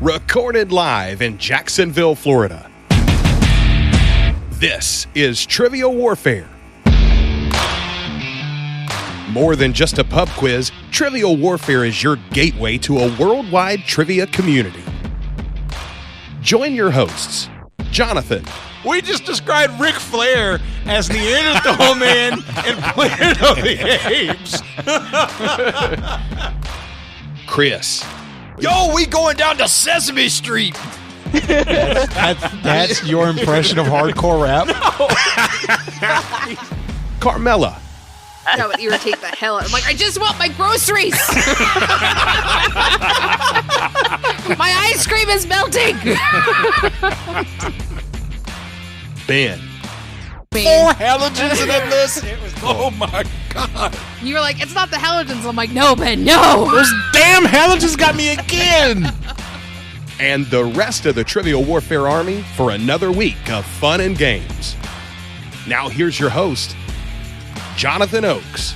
recorded live in Jacksonville, Florida. This is Trivial Warfare. More than just a pub quiz, Trivial Warfare is your gateway to a worldwide trivia community. Join your hosts, Jonathan. We just described Ric Flair as Neanderthal Man and Planet of the Apes. Chris. Yo, we going down to Sesame Street. That's your impression of hardcore rap? Carmela. That would irritate the hell out. I'm like, I just want my groceries. My ice cream is melting. Ben. 4 halogens in that list. Oh my God. You were like, it's not the halogens. I'm like, no, Ben, no. Those damn halogens got me again. And the rest of the Trivial Warfare Army for another week of fun and games. Now here's your host, Jonathan Oakes.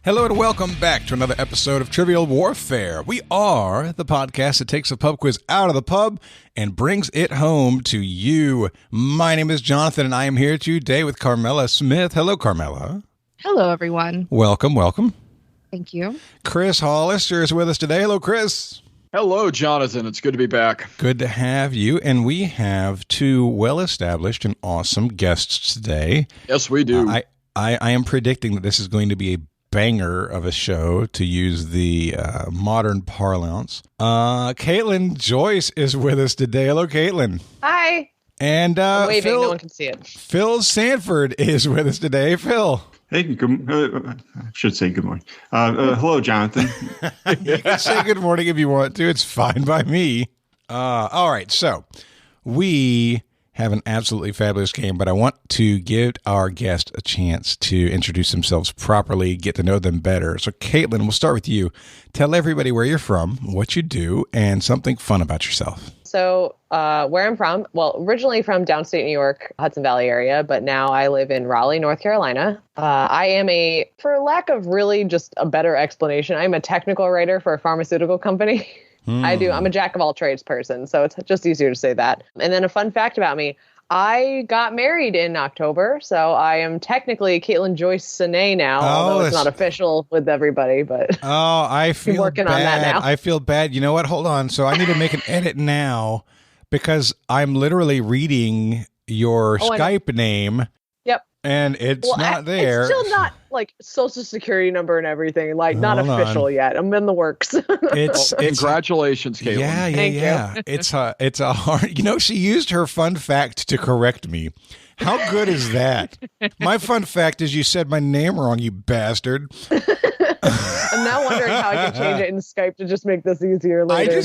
Hello and welcome back to another episode of Trivial Warfare. We are the podcast that takes a pub quiz out of the pub and brings it home to you. My name is Jonathan and I am here today with Carmela Smith. Hello, Carmela. Hello, everyone. Welcome, welcome. Thank you. Chris Hollister is with us today. Hello, Chris. Hello, Jonathan. It's good to be back. Good to have you. And we have two well-established and awesome guests today. Yes, we do. I am predicting that this is going to be a banger of a show, to use the modern parlance. Caitlin Joyce is with us today. Hello, Caitlin. Hi. And I'm waving, Phil, no one can see it. Phil Sanford is with us today. Phil. Hey, I should say good morning. Hello, Jonathan. You can say good morning if you want to. It's fine by me. All right, so we have an absolutely fabulous game, but I want to give our guest a chance to introduce themselves properly, get to know them better. So, Caitlin, we'll start with you. Tell everybody where you're from, what you do, and something fun about yourself. So where I'm from, well, originally from downstate New York, Hudson Valley area, but now I live in Raleigh, North Carolina. I am for lack of really just a better explanation, I'm a technical writer for a pharmaceutical company. I'm a jack of all trades person, so it's just easier to say that. And then a fun fact about me, I got married in October, so I am technically Caitlin Joyce Sine now, although it's not official with everybody, but I feel working bad. on that now. I feel bad. You know what? Hold on. So I need to make an edit now because I'm literally reading your Skype name. Yep. And it's not there. It's still not like social security number and everything, like not official yet. I'm in the works. It's congratulations, Caitlin. Yeah. It's a hard. You know, she used her fun fact to correct me. How good is that? My fun fact is you said my name wrong, you bastard. I'm now wondering how I can change it in Skype to just make this easier later.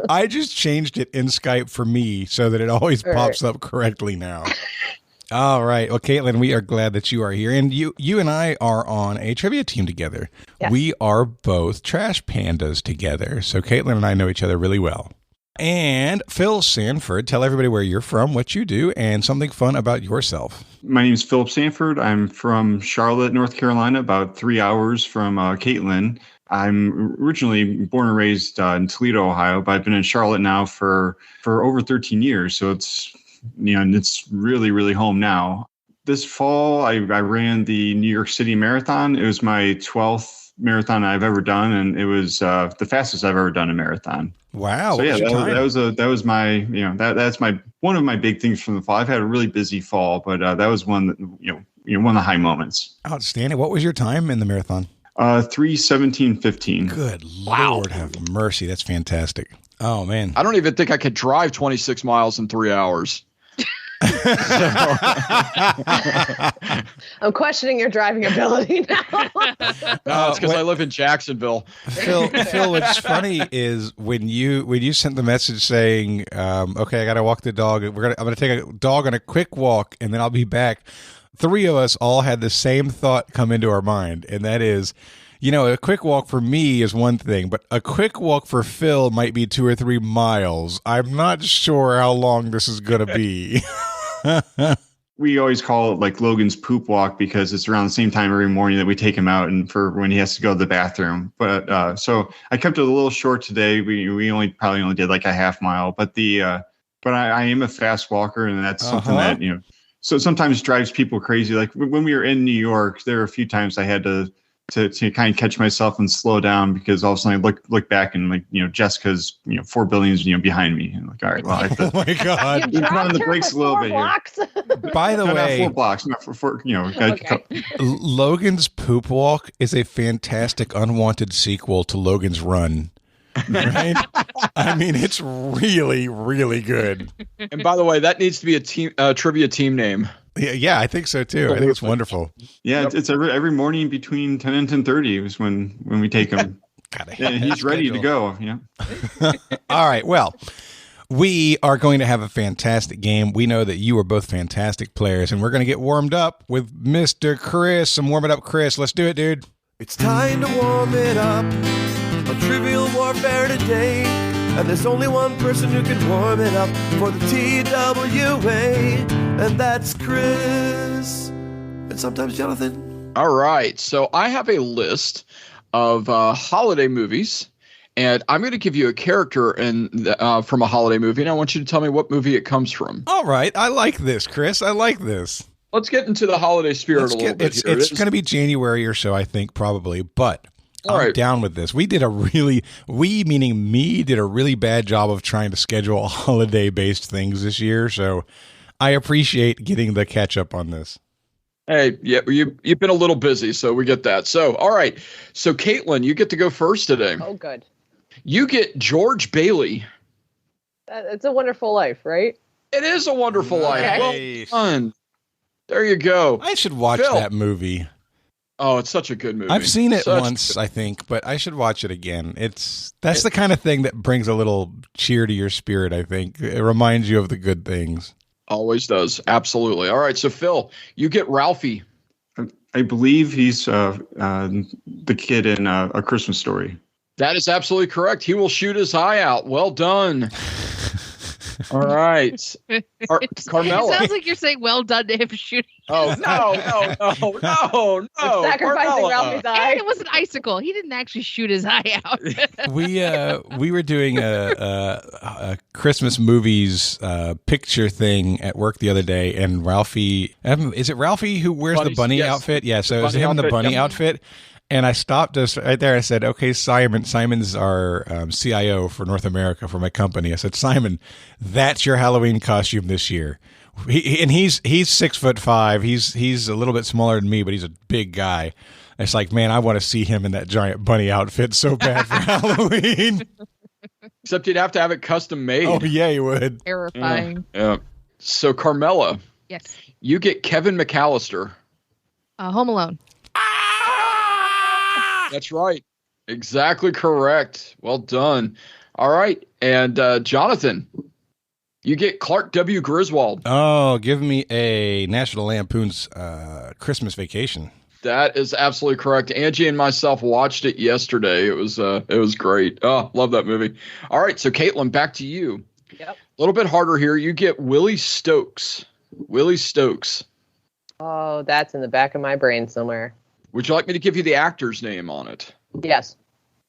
I just changed it in Skype for me so that it always pops up correctly now. All right. Well, Caitlin, we are glad that you are here. And you and I are on a trivia team together. Yes. We are both trash pandas together. So Caitlin and I know each other really well. And Phil Sanford, tell everybody where you're from, what you do, and something fun about yourself. My name is Phillip Sanford. I'm from Charlotte, North Carolina, about 3 hours from Caitlin. I'm originally born and raised in Toledo, Ohio, but I've been in Charlotte now for over 13 years. So it's really, really home now. This fall, I ran the New York City Marathon. It was my 12th marathon I've ever done, and it was the fastest I've ever done a marathon. Wow! So yeah, that's my one of my big things from the fall. I've had a really busy fall, but that was one that one of the high moments. Outstanding. What was your time in the marathon? 3:17:15. Good Lord, have mercy. That's fantastic. Oh man, I don't even think I could drive 26 miles in 3 hours. I'm questioning your driving ability now. No, it's because I live in Jacksonville. Phil, what's funny is when you sent the message saying, "Okay, I got to walk the dog. I'm gonna take a dog on a quick walk, and then I'll be back." 3 of us all had the same thought come into our mind, and that is, a quick walk for me is one thing, but a quick walk for Phil might be 2 or 3 miles. I'm not sure how long this is going to be. we always call it like Logan's poop walk because it's around the same time every morning that we take him out and for when he has to go to the bathroom. But so I kept it a little short today. We probably only did like a half mile, but but I am a fast walker, and that's something that, so sometimes drives people crazy. Like when we were in New York, there were a few times I had to kind of catch myself and slow down because all of a sudden I look back and like, Jessica's, 4 billions, behind me. And like, all right, well, I have to. Oh my God. You put on the brakes a little bit here. By the way, not 4 blocks, not for Okay. Logan's Poop Walk is a fantastic unwanted sequel to Logan's Run. Right? I mean, it's really, really good. And by the way, that needs to be a team trivia team name. Yeah, I think so too. I think it's wonderful. Yeah, it's every morning between 10 and 10:30 is when we take him. And he's ready to go. Yeah. All right. Well, we are going to have a fantastic game. We know that you are both fantastic players, and we're going to get warmed up with Mr. Chris. Some warm it up, Chris. Let's do it, dude. It's time to warm it up on Trivial Warfare today. And there's only one person who can warm it up for the TWA, and that's Chris. And sometimes Jonathan. All right. So I have a list of holiday movies, and I'm going to give you a character from a holiday movie, and I want you to tell me what movie it comes from. All right. I like this, Chris. I like this. Let's get into the holiday spirit a little bit here. It's going to be January or so, I think, probably, but I'm down with this. We did meaning me, did a really bad job of trying to schedule holiday-based things this year, so I appreciate getting the catch-up on this. Hey, yeah, you've been a little busy, so we get that. So, all right. So, Caitlin, you get to go first today. Oh, good. You get George Bailey. It's a Wonderful Life, right? It is a Wonderful Life. Well done. There you go. I should watch that movie. Oh, it's such a good movie. I've seen it once, I think, but I should watch it again. That's the kind of thing that brings a little cheer to your spirit, I think. It reminds you of the good things. Always does. Absolutely. All right. So, Phil, you get Ralphie. I believe he's the kid in A Christmas Story. That is absolutely correct. He will shoot his eye out. Well done. All right. Carmela. It sounds like you're saying well done to him shooting. Oh, no. Sacrificing Ralphie's eye. And it was an icicle. He didn't actually shoot his eye out. We were doing a Christmas movies picture thing at work the other day, and Ralphie, is it Ralphie who wears the bunny outfit? Yeah, so it was him in the bunny outfit. And I stopped us right there. I said, okay, Simon's our CIO for North America for my company. I said, Simon, that's your Halloween costume this year. He's 6'5". He's a little bit smaller than me, but he's a big guy. It's like, man, I want to see him in that giant bunny outfit so bad for Halloween. Except you'd have to have it custom made. Oh, yeah, you would. Terrifying. Yeah. So, Carmela. Yes. You get Kevin McAllister. Home Alone. That's right. Exactly correct. Well done. All right. And Jonathan, you get Clark W. Griswold. Oh, give me a National Lampoon's Christmas Vacation. That is absolutely correct. Angie and myself watched it yesterday. It was great. Oh, love that movie. All right. So, Caitlin, back to you. Yep. A little bit harder here. You get Willie Stokes. Willie Stokes. Oh, that's in the back of my brain somewhere. Would you like me to give you the actor's name on it? Yes.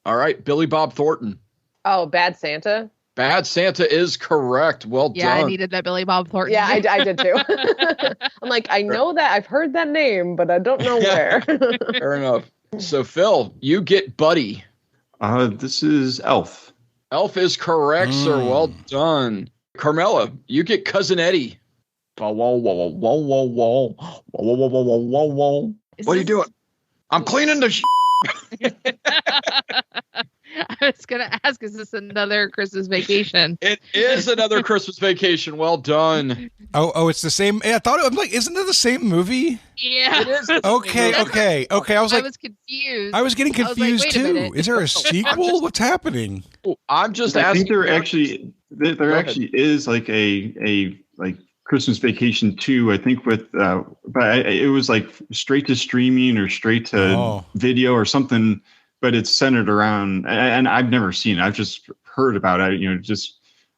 All right. Billy Bob Thornton. Oh, Bad Santa? Bad Santa is correct. Well done. Yeah, I needed that Billy Bob Thornton. Yeah, I did too. I'm like, I know that. I've heard that name, but I don't know where. Fair enough. So, Phil, you get Buddy. This is Elf. Elf is correct, sir. Well done. Carmela, you get Cousin Eddie. What are you doing? I'm cleaning the I was going to ask, is this another Christmas Vacation? It is another Christmas Vacation. Well done. Oh, it's the same. I thought I'm like, isn't it the same movie? Yeah. It is. Okay. I was confused. I was getting confused wait a too. minute. Is there a sequel? What's happening? I'm just I asking. think there actually is like a Christmas Vacation 2, I think but it was like straight to streaming or straight to video or something, but it's centered around, and I've never seen it. I've just heard about it,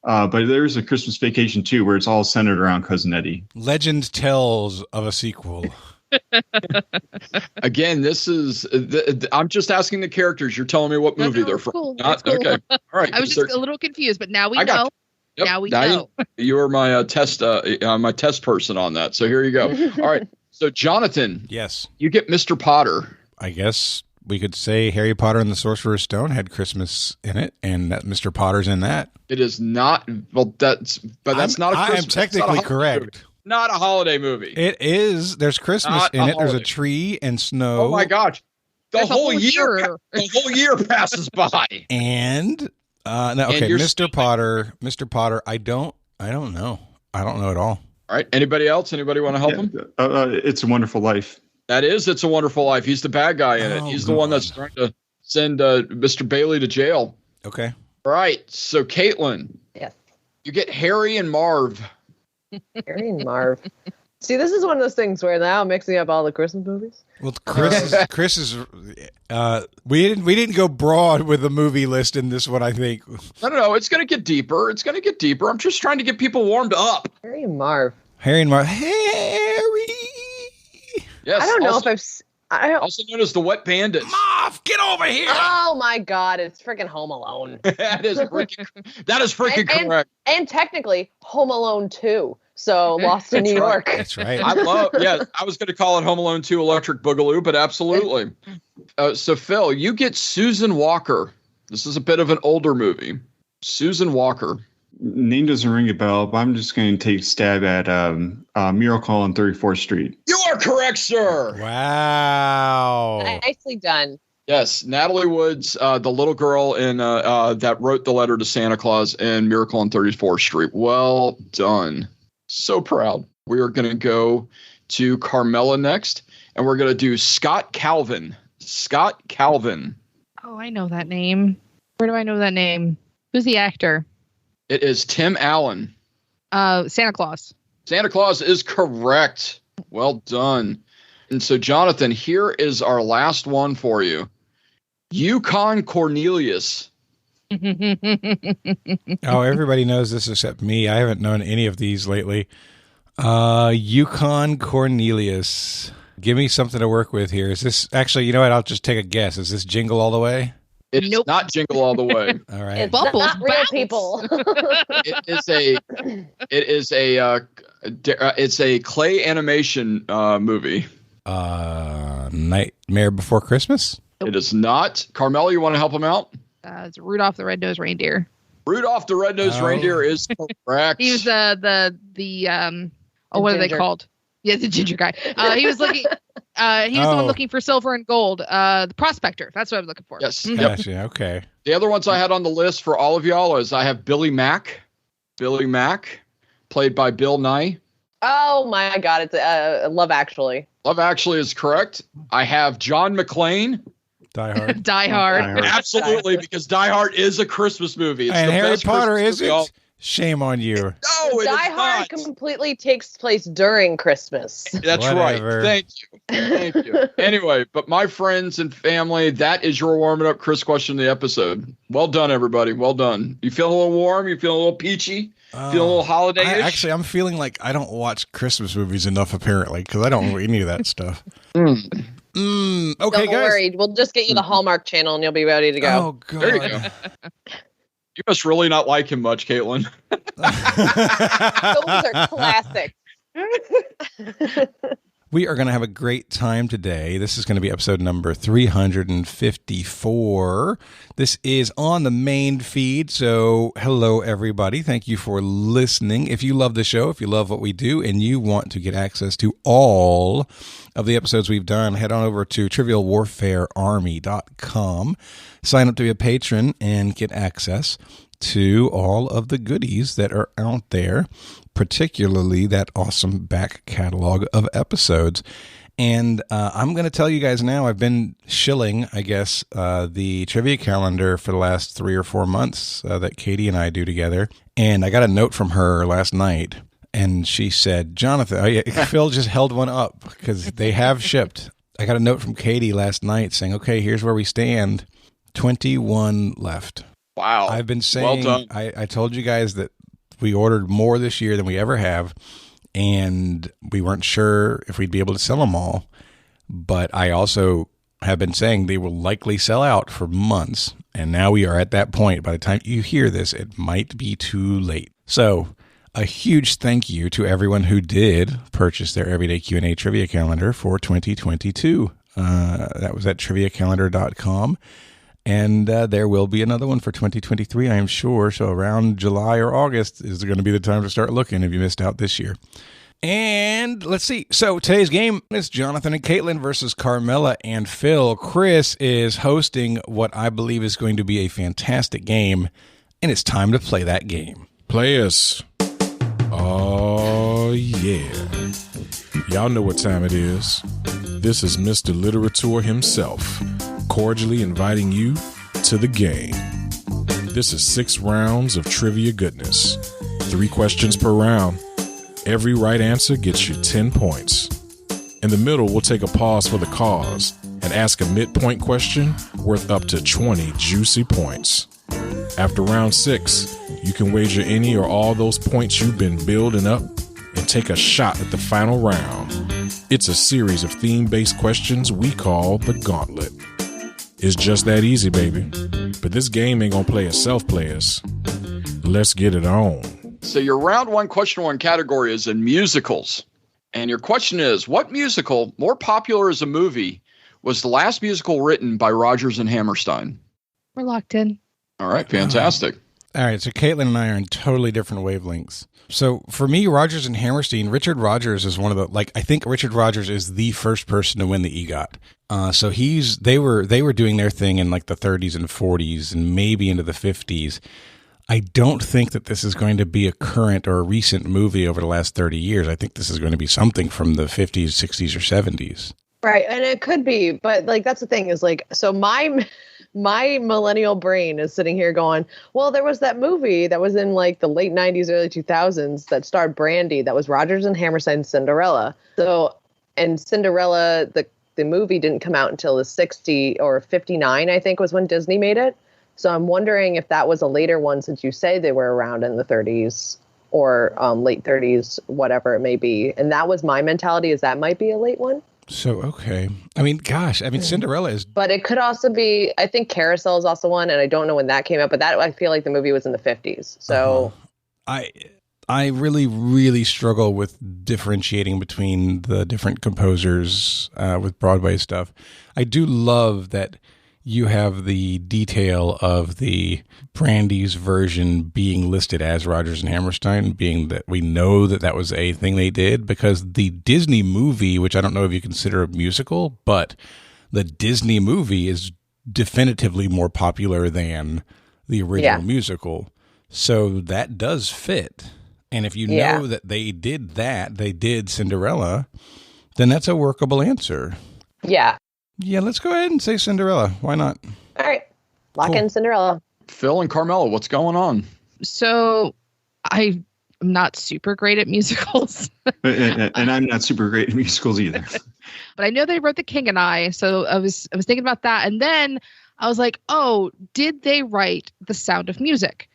But there's a Christmas Vacation too, where it's all centered around Cousin Eddie. Legend tells of a sequel. Again, this is. I'm just asking the characters. You're telling me what movie they're from. Cool. Not, Cool. okay. All right. I was just a little confused, but now we know. Yep. Now we know. You are my test person on that. So here you go. All right. So Jonathan. Yes. You get Mr. Potter. I guess we could say Harry Potter and the Sorcerer's Stone had Christmas in it, and that Mr. Potter's in that. It is not. Well, that's not a Christmas. I am technically correct. Movie. Not a holiday movie. It is. There's Christmas Not in it. holiday. There's a tree and snow. Oh my gosh. The whole year passes by. And no, okay, Mr. Potter. Mr. Potter, I don't know. I don't know at all. All right. Anybody else? Anybody want to help him? It's a Wonderful Life. That is It's a Wonderful Life. He's the bad guy in it. He's the one that's trying to send Mr. Bailey to jail. Okay. All right. So Caitlin. Yes. You get Harry and Marv. Harry and Marv. See, this is one of those things where now I'm mixing up all the Christmas movies. Well, Chris is. We didn't go broad with the movie list in this one. I think. No. It's going to get deeper. I'm just trying to get people warmed up. Harry and Marv. Harry. Yes. I don't know if also known as the Wet Bandits. Marv, get over here! Oh my God! It's freaking Home Alone. That is freaking correct. And technically, Home Alone 2. So Lost in New York. That's right. I was going to call it Home Alone 2 Electric Boogaloo, but absolutely. So Phil, you get Susan Walker. This is a bit of an older movie. Susan Walker. Name doesn't ring a bell, but I'm just going to take a stab at Miracle on 34th Street. You are correct, sir. Wow. Nicely done. Yes, Natalie Wood's the little girl in that wrote the letter to Santa Claus in Miracle on 34th Street. Well done. So proud. We are going to go to Carmela next, and we're going to do Scott Calvin. Scott Calvin. Oh, I know that name. Where do I know that name? Who's the actor? It is Tim Allen. Santa Claus. Santa Claus is correct. Well done. And so, Jonathan, here is our last one for you. Yukon Cornelius. Oh, everybody knows this except me. I haven't known any of these lately. Yukon Cornelius. Give me something to work with here. Is this actually, you know what? I'll just take a guess. Is this Jingle All the Way? It's not Jingle All the Way. All right. It's not real people. It's a clay animation movie. Nightmare Before Christmas? It is not. Carmela, you want to help him out? It's Rudolph the Red-Nosed Reindeer. Rudolph the Red-Nosed Reindeer is correct. He was what are they called? Yeah, the ginger guy. He was looking. He was the one looking for silver and gold. The prospector. That's what I'm looking for. Yes. Gotcha. Okay. The other ones I had on the list for all of y'all is I have Billy Mack. Billy Mack, played by Bill Nye. Oh my God! It's Love Actually. Love Actually is correct. I have John McClane. Die Hard. Die Hard. Absolutely, because Die Hard is a Christmas movie. It's and the Harry best Potter Christmas isn't? movie. Shame on you. No, it Die is Hard not. completely takes place during Christmas. That's Whatever. right. Thank you. Anyway, but my friends and family, that is your warming up Chris question of the episode. Well done, everybody. Well done. You feeling a little warm? You feeling a little peachy? Feeling a little holiday-ish? I'm feeling like I don't watch Christmas movies enough, apparently, because I don't know any of that stuff. Mm. Okay, Don't guys. worry, we'll just get you the Hallmark Channel and you'll be ready to go. Oh, God. There you go. You must really not like him much, Caitlin. Those are classics. We are going to have a great time today. This is going to be episode number 354. This is on the main feed. So hello, everybody. Thank you for listening. If you love the show, if you love what we do, and you want to get access to all of the episodes we've done, head on over to trivialwarfarearmy.com. Sign up to be a patron and get access to all of the goodies that are out there, particularly that awesome back catalog of episodes. And I'm going to tell you guys now, I've been shilling, I guess, the trivia calendar for the last 3 or 4 months that Katie and I do together. And I got a note from her last night, and she said, Jonathan, Phil just held one up because they have shipped. I got a note from Katie last night saying, okay, here's where we stand. 21 left. Wow. I've been saying, well done. I told you guys that we ordered more this year than we ever have, and we weren't sure if we'd be able to sell them all. But I also have been saying they will likely sell out for months, and now we are at that point. By the time you hear this, it might be too late. So a huge thank you to everyone who did purchase their Everyday Q&A trivia calendar for 2022. That was at triviacalendar.com. And there will be another one for 2023, I am sure. So around July or August is going to be the time to start looking if you missed out this year. And let's see. So today's game is Jonathan and Caitlin versus Carmela and Phil. Chris is hosting what I believe is going to be a fantastic game. And it's time to play that game. Players. Oh, yeah. Y'all know what time it is. This is Mr. Literature himself, cordially inviting you to the game. This is 6 rounds of trivia goodness. 3 questions per round. Every right answer gets you 10 points. In the middle, we'll take a pause for the cause and ask a midpoint question worth up to 20 juicy points. After round 6, you can wager any or all those points you've been building up and take a shot at the final round. It's a series of theme-based questions we call the Gauntlet. It's just that easy, baby. But this game ain't gonna play itself, players. Let's get it on. So your round 1, question 1 category is in musicals. And your question is, what musical, more popular as a movie, was the last musical written by Rodgers and Hammerstein? We're locked in. All right, fantastic. All right, so Caitlin and I are in totally different wavelengths. So for me, Rodgers and Hammerstein, Richard Rodgers is one of the, I think Richard Rodgers is the first person to win the EGOT. So they were doing their thing in like the 30s and 40s and maybe into the 50s. I don't think that this is going to be a current or a recent movie over the last 30 years. I think this is going to be something from the 50s, 60s, or 70s. Right, and it could be, but that's the thing is so my millennial brain is sitting here going, well, there was that movie that was in like the late 90s, early 2000s that starred Brandy. That was Rodgers and Hammerstein's Cinderella. So, and Cinderella, the movie didn't come out until the 60 or 59, I think, was when Disney made it. So I'm wondering if that was a later one, since you say they were around in the 30s or late 30s, whatever it may be. And that was my mentality, is that might be a late one. So, okay. I mean, Cinderella is... But it could also be, I think Carousel is also one, and I don't know when that came out, but that, I feel like the movie was in the 50s. So... I really, really struggle with differentiating between the different composers with Broadway stuff. I do love that you have the detail of the Brandy's version being listed as Rodgers and Hammerstein, being that we know that was a thing they did, because the Disney movie, which I don't know if you consider a musical, but the Disney movie is definitively more popular than the original musical. So that does fit. And if you know that they did Cinderella, then that's a workable answer. Yeah. Yeah, let's go ahead and say Cinderella. Why not? All right. Lock in Cinderella. Phil and Carmela, what's going on? So I'm not super great at musicals. And I'm not super great at musicals either. But I know they wrote The King and I, so I was thinking about that. And then I was like, oh, did they write The Sound of Music?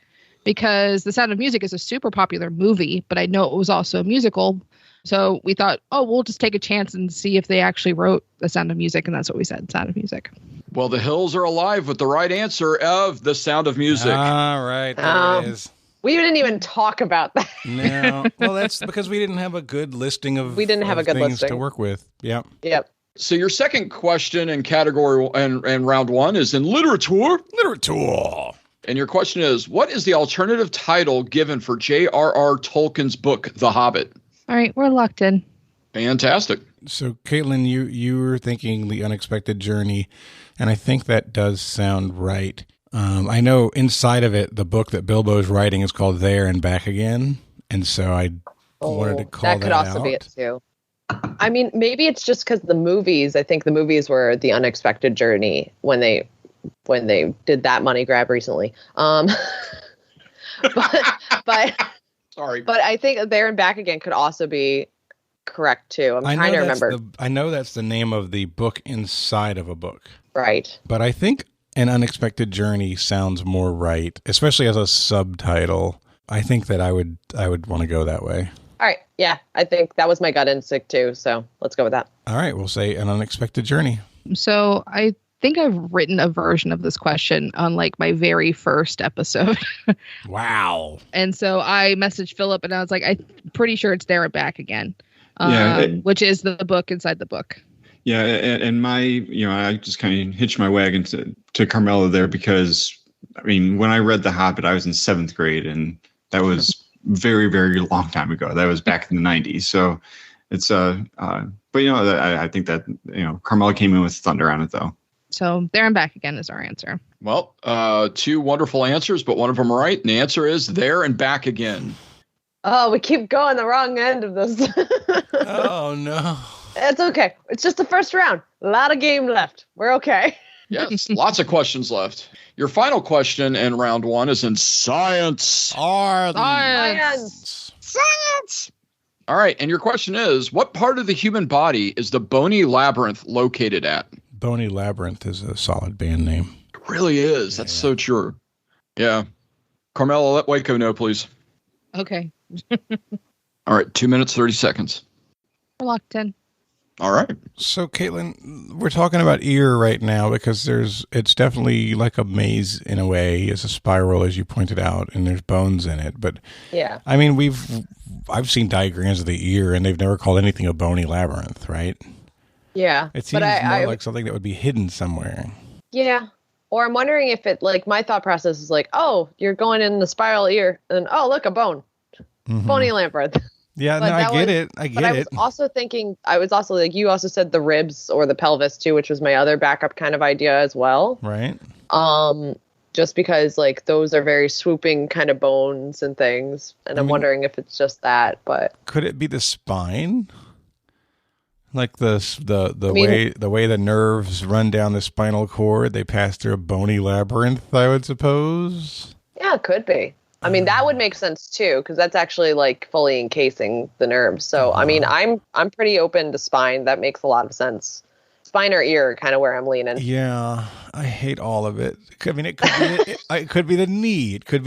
Because The Sound of Music is a super popular movie, but I know it was also a musical. So we thought, oh, we'll just take a chance and see if they actually wrote The Sound of Music. And that's what we said, Sound of Music. Well, the Hills are alive with the right answer of The Sound of Music. All right, there it is. We didn't even talk about that. No. Well, that's because we didn't have a good listing of We didn't have a good things listing to work with. Yep. Yep. So your second question in category and round 1 is in literature. Literature. And your question is, what is the alternative title given for J.R.R. Tolkien's book, The Hobbit? All right, we're locked in. Fantastic. So, Caitlin, you were thinking The Unexpected Journey, and I think that does sound right. I know inside of it, the book that Bilbo's writing is called There and Back Again, and so I wanted to call that out. That could also be it, too. I mean, maybe it's just because I think the movies were The Unexpected Journey when they did that money grab recently. But sorry. But I think There and Back Again could also be correct too. I'm trying to remember. I know that's the name of the book inside of a book. Right. But I think An Unexpected Journey sounds more right, especially as a subtitle. I think that I would want to go that way. All right. Yeah, I think that was my gut instinct too. So let's go with that. All right, we'll say An Unexpected Journey. So I think I've written a version of this question on like my very first episode. Wow. And so I messaged Phillip and I was like, I'm pretty sure it's There and Back Again, which is the book inside the book. Yeah, and I just kind of hitched my wagon to Carmela there because, I mean, when I read The Hobbit, I was in 7th grade, and that was very, very long time ago. That was back in the 90s. So it's, but, I think that, Carmela came in with thunder on it, though. So There and Back Again is our answer. Well, 2 wonderful answers, but one of them right. And the answer is There and Back Again. Oh, we keep going the wrong end of this. Oh, no. It's okay. It's just the first round. A lot of game left. We're okay. Yes, lots of questions left. Your final question in round 1 is in science. Science. All right, and your question is, what part of the human body is the bony labyrinth located at? Bony Labyrinth is a solid band name. It really is. That's so true. Yeah. Carmela, let Waco know, please. Okay. All right, 2 minutes, 30 seconds. We're locked in. All right. So, Caitlin, we're talking about ear right now because it's definitely like a maze in a way. It's a spiral, as you pointed out, and there's bones in it. But yeah, I mean, I've seen diagrams of the ear, and they've never called anything a bony labyrinth, right? Yeah, it seems more like something that would be hidden somewhere. Yeah, or I'm wondering if it my thought process is like, oh, you're going in the spiral ear, and oh, look, a bone, bony labyrinth. Yeah, but no, I get it. I was also thinking, I was also like, you also said the ribs or the pelvis too, which was my other backup kind of idea as well. Right. Just because like those are very swooping kind of bones and things. And I'm wondering if it's just that, but. Could it be the spine? Like the way the nerves run down the spinal cord, they pass through a bony labyrinth, I would suppose. Yeah, it could be. I mean, that would make sense too, because that's actually like fully encasing the nerves. So, I mean, I'm pretty open to spine. That makes a lot of sense. Spine or ear, kind of where I'm leaning. Yeah, I hate all of it. I mean, it could be the knee. It could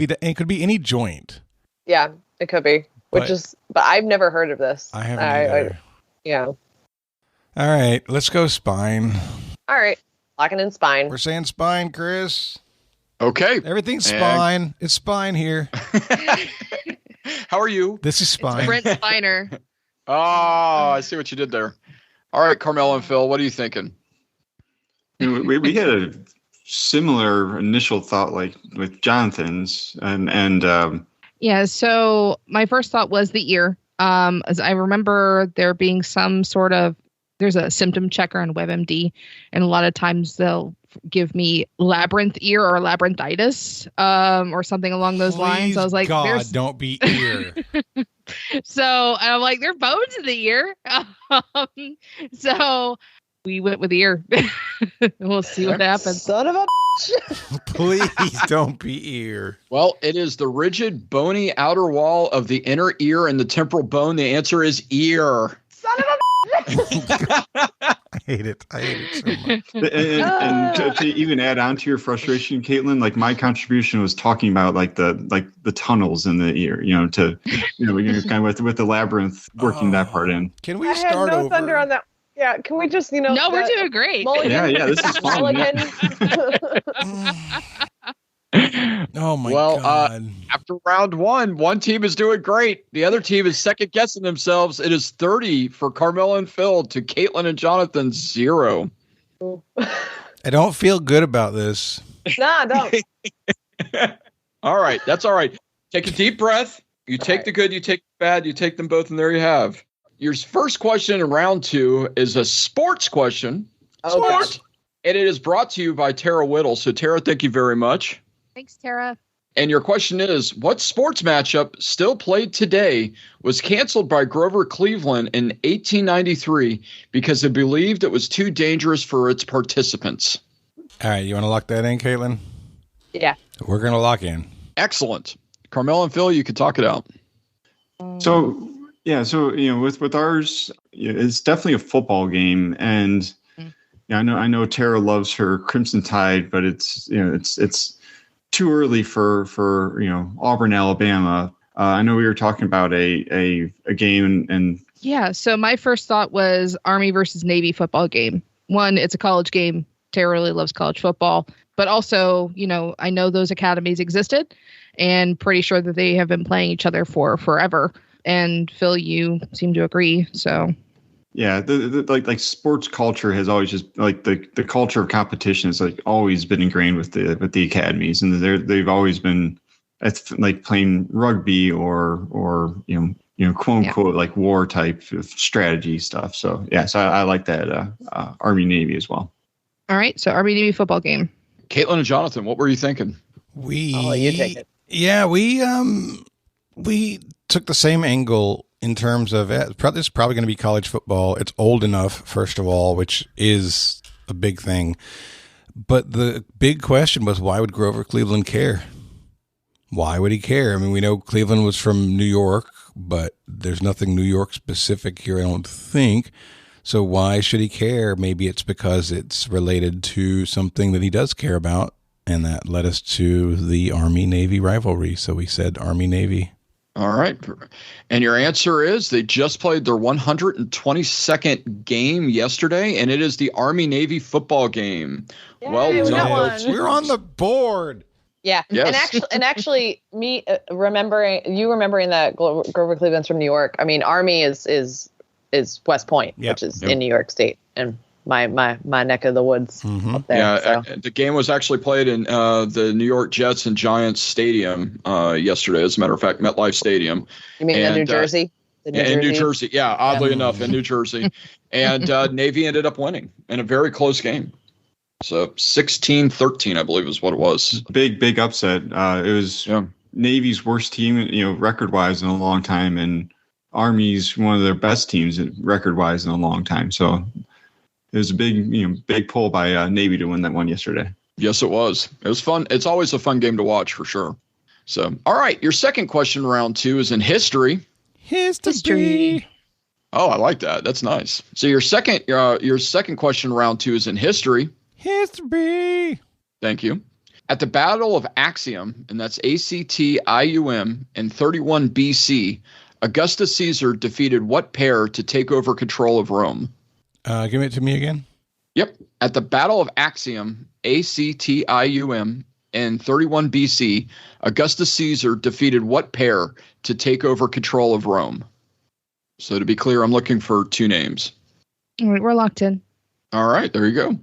be any joint. Yeah, it could be. But I've never heard of this. I haven't either. Yeah. All right, let's go spine. All right, locking in spine. We're saying spine, Chris. Okay. Everything's spine. It's spine here. How are you? This is spine. Brent Spiner. Oh, I see what you did there. All right, Carmela and Phil, what are you thinking? We had a similar initial thought, like with Jonathan's, and yeah. So my first thought was the ear. As I remember, there being some sort of there's a symptom checker on WebMD, and a lot of times they'll give me labyrinth ear or labyrinthitis, or something along those lines. I was like, God, don't be ear. So, and I'm like, there are bones in the ear. So we went with ear. We'll see what happens. Son of a Please don't be ear. Well, it is the rigid, bony outer wall of the inner ear and the temporal bone. The answer is ear. Son of a I hate it so much. And to even add on to your frustration, Caitlin, like my contribution was talking about like the tunnels in the ear, kind of with the labyrinth working that part in. Can we start no over? Thunder on that. Yeah, can we just No, we're doing great. Yeah, this is fun. Oh my God. After round one team is doing great. The other team is second guessing themselves. It is 30 for Carmela and Phil to Caitlin and Jonathan 0. I don't feel good about this. Nah, don't. All right. That's all right. Take a deep breath. You take the good, you take the bad, you take them both, and there you have. Your first question in round 2 is a sports question. Sports. And it is brought to you by Tara Whittle. So, Tara, thank you very much. Thanks, Tara. And your question is, what sports matchup still played today was canceled by Grover Cleveland in 1893 because they believed it was too dangerous for its participants? All right, you want to lock that in, Caitlin? Yeah. We're going to lock in. Excellent. Carmela and Phil, you could talk it out. So with ours, it's definitely a football game, and Yeah, I know Tara loves her Crimson Tide, but it's too early for Auburn, Alabama. I know we were talking about a game and Yeah, so my first thought was Army versus Navy football game. One, it's a college game. Tara really loves college football. But also, I know those academies existed and pretty sure that they have been playing each other for forever. And Phil, you seem to agree. So, yeah, like sports culture has always just like the culture of competition has like always been ingrained with the academies, and they've always been like playing rugby or quote unquote like war type of strategy stuff. So yeah, so I like that Army Navy as well. All right, so Army Navy football game. Caitlin and Jonathan, what were you thinking? I'll let you take it. Yeah, we took the same angle in terms of this is probably going to be college football. It's old enough, first of all, which is a big thing. But the big question was, why would Grover Cleveland care? Why would he care? I mean, we know Cleveland was from New York, but there's nothing New York specific here, I don't think. So why should he care? Maybe it's because it's related to something that he does care about, and that led us to the Army-Navy rivalry. So we said Army-Navy. All right. And your answer is they just played their 122nd game yesterday, and it is the Army-Navy football game. Yay, Well we got done. one. We're on the board. Yeah, Yes. and actually, me remembering that Grover Cleveland's from New York. I mean, Army is West Point, Yep. which is in New York State, and my neck of the woods up there. Yeah, so. the game was actually played in the New York Jets and Giants Stadium yesterday. As a matter of fact, MetLife Stadium. You mean in New Jersey? In New Jersey, yeah. Oddly enough, in New Jersey, and Navy ended up winning in a very close game. So 16-13, I believe, is what it was. Big upset. It was Navy's worst team, record-wise in a long time, and Army's one of their best teams record-wise in a long time. So it was a big pull by Navy to win that one yesterday. Yes, it was. It was fun. It's always a fun game to watch for sure. So, all right, your second question, round two, is in history. History. Oh, I like that. That's nice. So your second question, round two, is in history. History. Thank you. At the Battle of Actium, and that's Actium, in 31 BC, Augustus Caesar defeated what pair to take over control of Rome? Give it to me again. Yep. At the Battle of Actium, Actium, in 31 BC, Augustus Caesar defeated what pair to take over control of Rome? So to be clear, I'm looking for two names. All right, we're locked in. All right, there you go.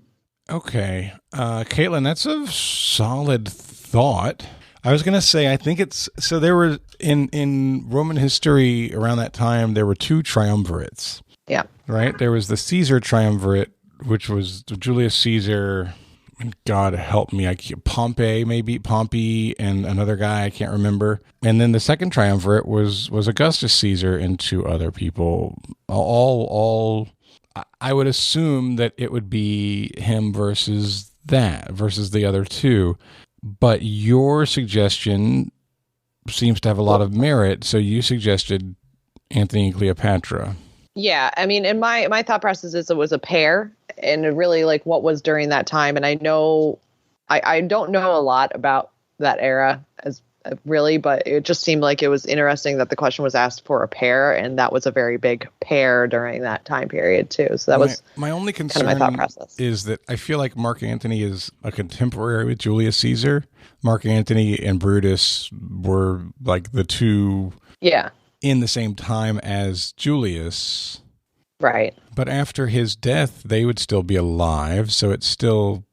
Okay. Caitlin, that's a solid thought. I was going to say, I think so there were, in Roman history around that time, there were two triumvirates. Yeah. Right? There was the Caesar triumvirate, which was Julius Caesar, and God help me, Pompey and another guy, I can't remember. And then the second triumvirate was Augustus Caesar and two other people. All I would assume that it would be him versus the other two. But your suggestion seems to have a lot of merit, so you suggested Antony and Cleopatra. Yeah, I mean, in my thought process is it was a pair, and really like what was during that time. And I know I don't know a lot about that era as really, but it just seemed like it was interesting that the question was asked for a pair, and that was a very big pair during that time period too. So that was my only concern kind of my thought process. Is that I feel like Mark Antony is a contemporary with Julius Caesar. Mark Antony and Brutus were like the two in the same time as Julius. Right. But after his death, they would still be alive, so it still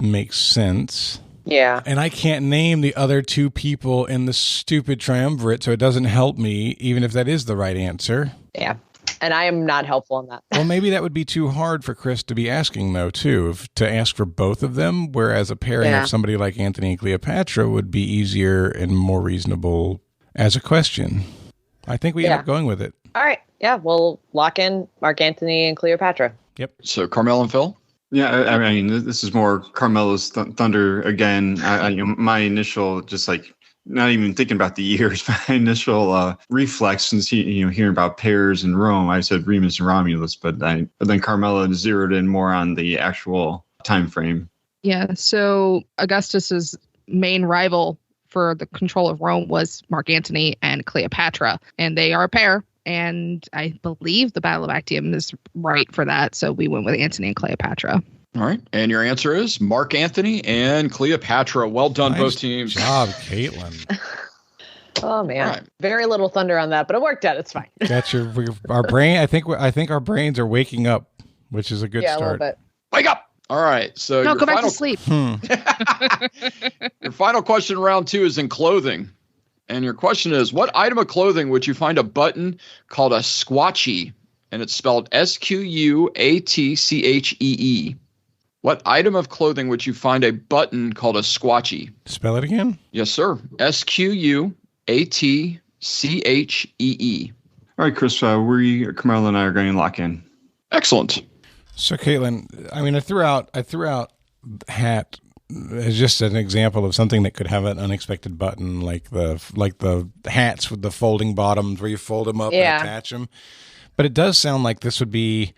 makes sense. Yeah. And I can't name the other two people in the stupid triumvirate, so it doesn't help me, even if that is the right answer. Yeah. And I am not helpful in that. Well, maybe that would be too hard for Chris to be asking, though, too, to ask for both of them, whereas a pairing of somebody like Antony and Cleopatra would be easier and more reasonable as a question. I think we end up going with it. All right. Yeah, we'll lock in Mark Antony and Cleopatra. Yep. So Carmela and Phil? Yeah, I mean, this is more Carmela's thunder again. My initial just like not even thinking about the years. My initial reflex since hearing about pears and Rome, I said Remus and Romulus, but then Carmela zeroed in more on the actual time frame. Yeah. So Augustus's main rival for the control of Rome was Mark Antony and Cleopatra, and they are a pair. And I believe the Battle of Actium is right for that. So we went with Antony and Cleopatra. All right. And your answer is Mark Antony and Cleopatra. Well done, both teams. Nice job, Caitlin. Oh man, Right. Very little thunder on that, but it worked out. It's fine. That's our brain. I think our brains are waking up, which is a good Yeah, start. a little bit. Wake up. All right. So No, your go back final, to sleep. your final question, round 2, is in clothing. And your question is, what item of clothing would you find a button called a squatchy? And it's spelled Squatchee. What item of clothing would you find a button called a squatchy? Spell it again. Yes, sir. Squatchee. All right, Chris, Carmela and I are going to lock in. Excellent. So, Caitlin, I mean, I threw out hat as just an example of something that could have an unexpected button, like the hats with the folding bottoms where you fold them up and attach them. But it does sound like this would be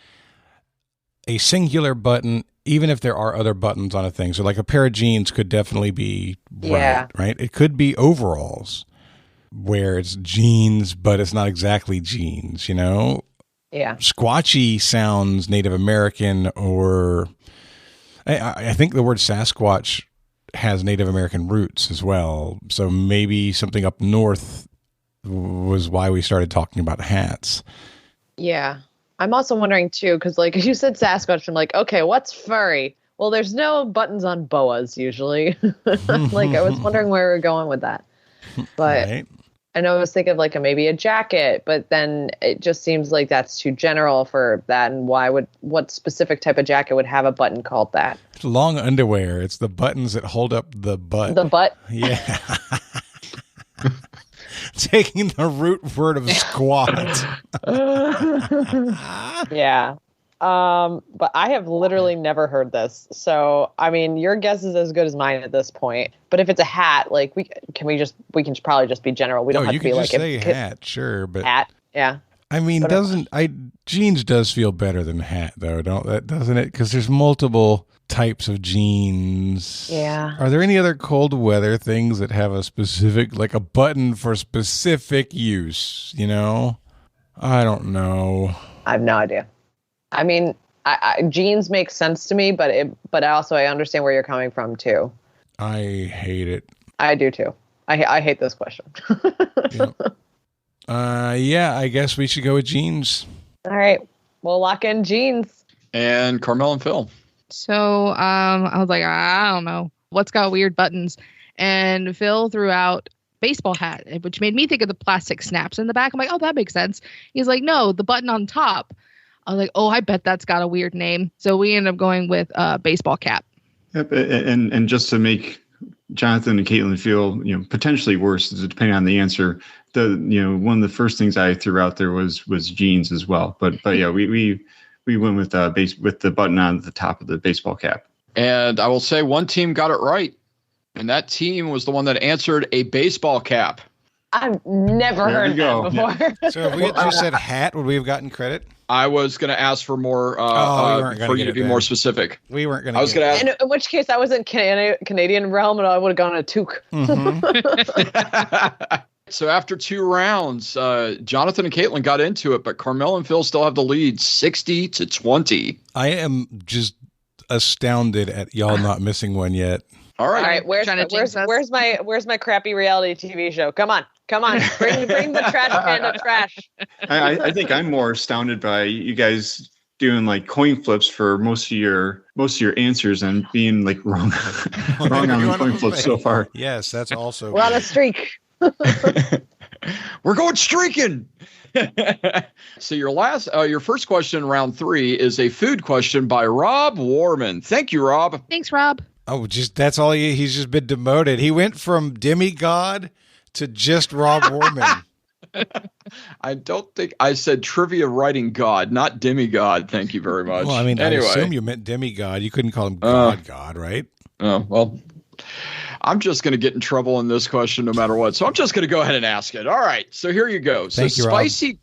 a singular button, even if there are other buttons on a thing. So, like a pair of jeans could definitely be right? It could be overalls, where it's jeans, but it's not exactly jeans, you know? Yeah. Squatchy sounds Native American, or I think the word Sasquatch has Native American roots as well. So maybe something up north was why we started talking about hats. Yeah. I'm also wondering too, because like you said Sasquatch, I'm like, okay, what's furry? Well, there's no buttons on boas usually. Like I was wondering where we were going with that. But Right. I know I was thinking of like maybe a jacket, but then it just seems like that's too general for that. And what specific type of jacket would have a button called that? It's long underwear. It's the buttons that hold up the butt. The butt? Yeah. Taking the root word of squat. Yeah. But I have literally never heard this. So, I mean, your guess is as good as mine at this point. But if it's a hat, like we can probably just be general. We don't have you to be can like just say hat, sure, but hat. Yeah. I mean, jeans does feel better than hat though, doesn't it? Because there's multiple types of jeans. Yeah. Are there any other cold weather things that have a specific, like a button for specific use? You know, I don't know. I have no idea. I mean, jeans make sense to me, but I understand where you're coming from too. I hate it. I do too. I hate this question. Yep. Yeah, I guess we should go with jeans. All right, we'll lock in jeans. And Carmel and Phil. So I was like, I don't know what's got weird buttons. And Phil threw out baseball hat, which made me think of the plastic snaps in the back. I'm like, oh, that makes sense. He's like, no, the button on top. I was like, oh, I bet that's got a weird name. So we ended up going with baseball cap. Yep, and just to make Jonathan and Caitlin feel, potentially worse, depending on the answer, one of the first things I threw out there was jeans as well. But yeah, we went with the button on the top of the baseball cap. And I will say one team got it right, and that team was the one that answered a baseball cap. I've never heard that before. Yeah. So if we had just said hat, would we have gotten credit? I was going to ask for more, for you to be more specific. We weren't going to. I was going to ask. In which case, I was in Canadian realm, and I would have gone a toque. Mm-hmm. So after 2 rounds, Jonathan and Caitlin got into it, but Carmel and Phil still have the lead, 60-20. I am just astounded at y'all not missing one yet. All right. Where's my crappy reality TV show? Come on, bring the trash can of trash. I think I'm more astounded by you guys doing like coin flips for most of your answers and being like wrong on the coin flips so far. Yes, that's also we're on a streak. We're going streaking. So your first question in round 3 is a food question by Rob Warman. Thank you, Rob. Thanks, Rob. Oh, that's all he's just been demoted. He went from demigod to just Rob Warman. I don't think I said trivia writing god, not demigod. Thank you very much. Well, I mean, anyway. I assume you meant demigod. You couldn't call him God, right? Oh, well. I'm just going to get in trouble in this question no matter what. So I'm just going to go ahead and ask it. All right. So here you go. So Thank you, spicy. Rob.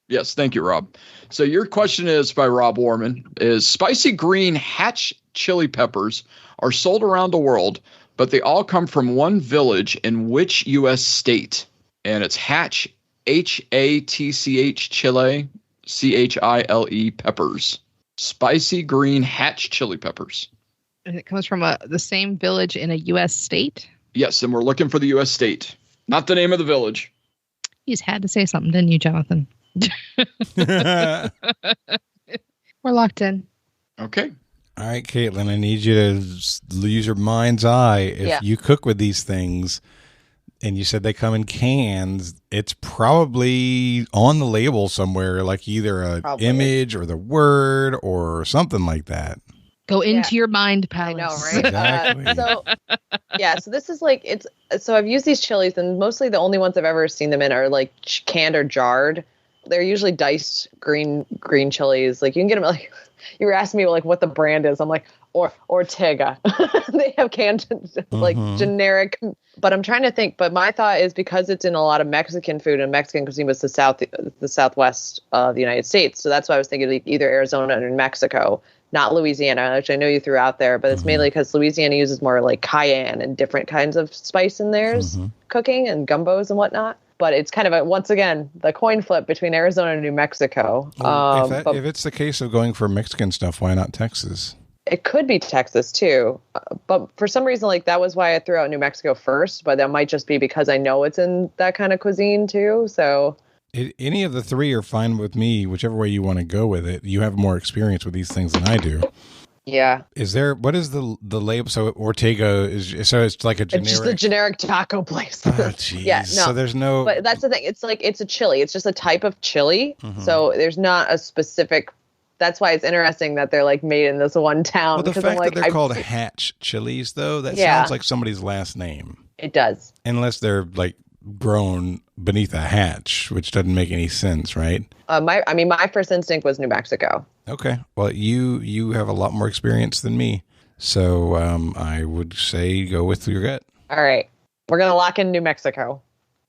Yes. Thank you, Rob. So your question is by Rob Warman is spicy green hatch chili peppers are sold around the world, but they all come from one village in which U.S. state? And it's Hatch, Hatch Chile, Chile peppers. Spicy green Hatch chili peppers. And it comes from the same village in a U.S. state? Yes, and we're looking for the U.S. state, not the name of the village. You just had to say something, didn't you, Jonathan? We're locked in. Okay. All right, Caitlin, I need you to use your mind's eye. If you cook with these things and you said they come in cans, it's probably on the label somewhere, like either an image or the word or something like that. Go into your mind palace. I know, right? Exactly. So this is like, so I've used these chilies, and mostly the only ones I've ever seen them in are like canned or jarred. They're usually diced green chilies. Like you can get them like, you were asking me like what the brand is. I'm like, Ortega. They have canned, like generic, but I'm trying to think, but my thought is because it's in a lot of Mexican food, and Mexican cuisine was the southwest of the United States. So that's why I was thinking like either Arizona or New Mexico, not Louisiana, which I know you threw out there, but it's mainly because Louisiana uses more like cayenne and different kinds of spice in theirs cooking and gumbos and whatnot. But it's kind of once again, the coin flip between Arizona and New Mexico. If it's the case of going for Mexican stuff, why not Texas? It could be Texas too. But for some reason, like that was why I threw out New Mexico first, but that might just be because I know it's in that kind of cuisine too. So any of the three are fine with me, whichever way you want to go with it. You have more experience with these things than I do. Yeah. What is the label? So Ortega it's like a generic. It's just a generic taco place. Oh, jeez. Yeah, no. So there's no. But that's the thing. It's like it's a chili. It's just a type of chili. So there's not a specific. That's why it's interesting that they're like made in this one town. Well, the fact that they're called Hatch chilies, though, that sounds like somebody's last name. It does. Unless they're like grown beneath a hatch, which doesn't make any sense, right? My first instinct was New Mexico. Okay. Well, you have a lot more experience than me. So I would say go with your gut. All right. We're going to lock in New Mexico.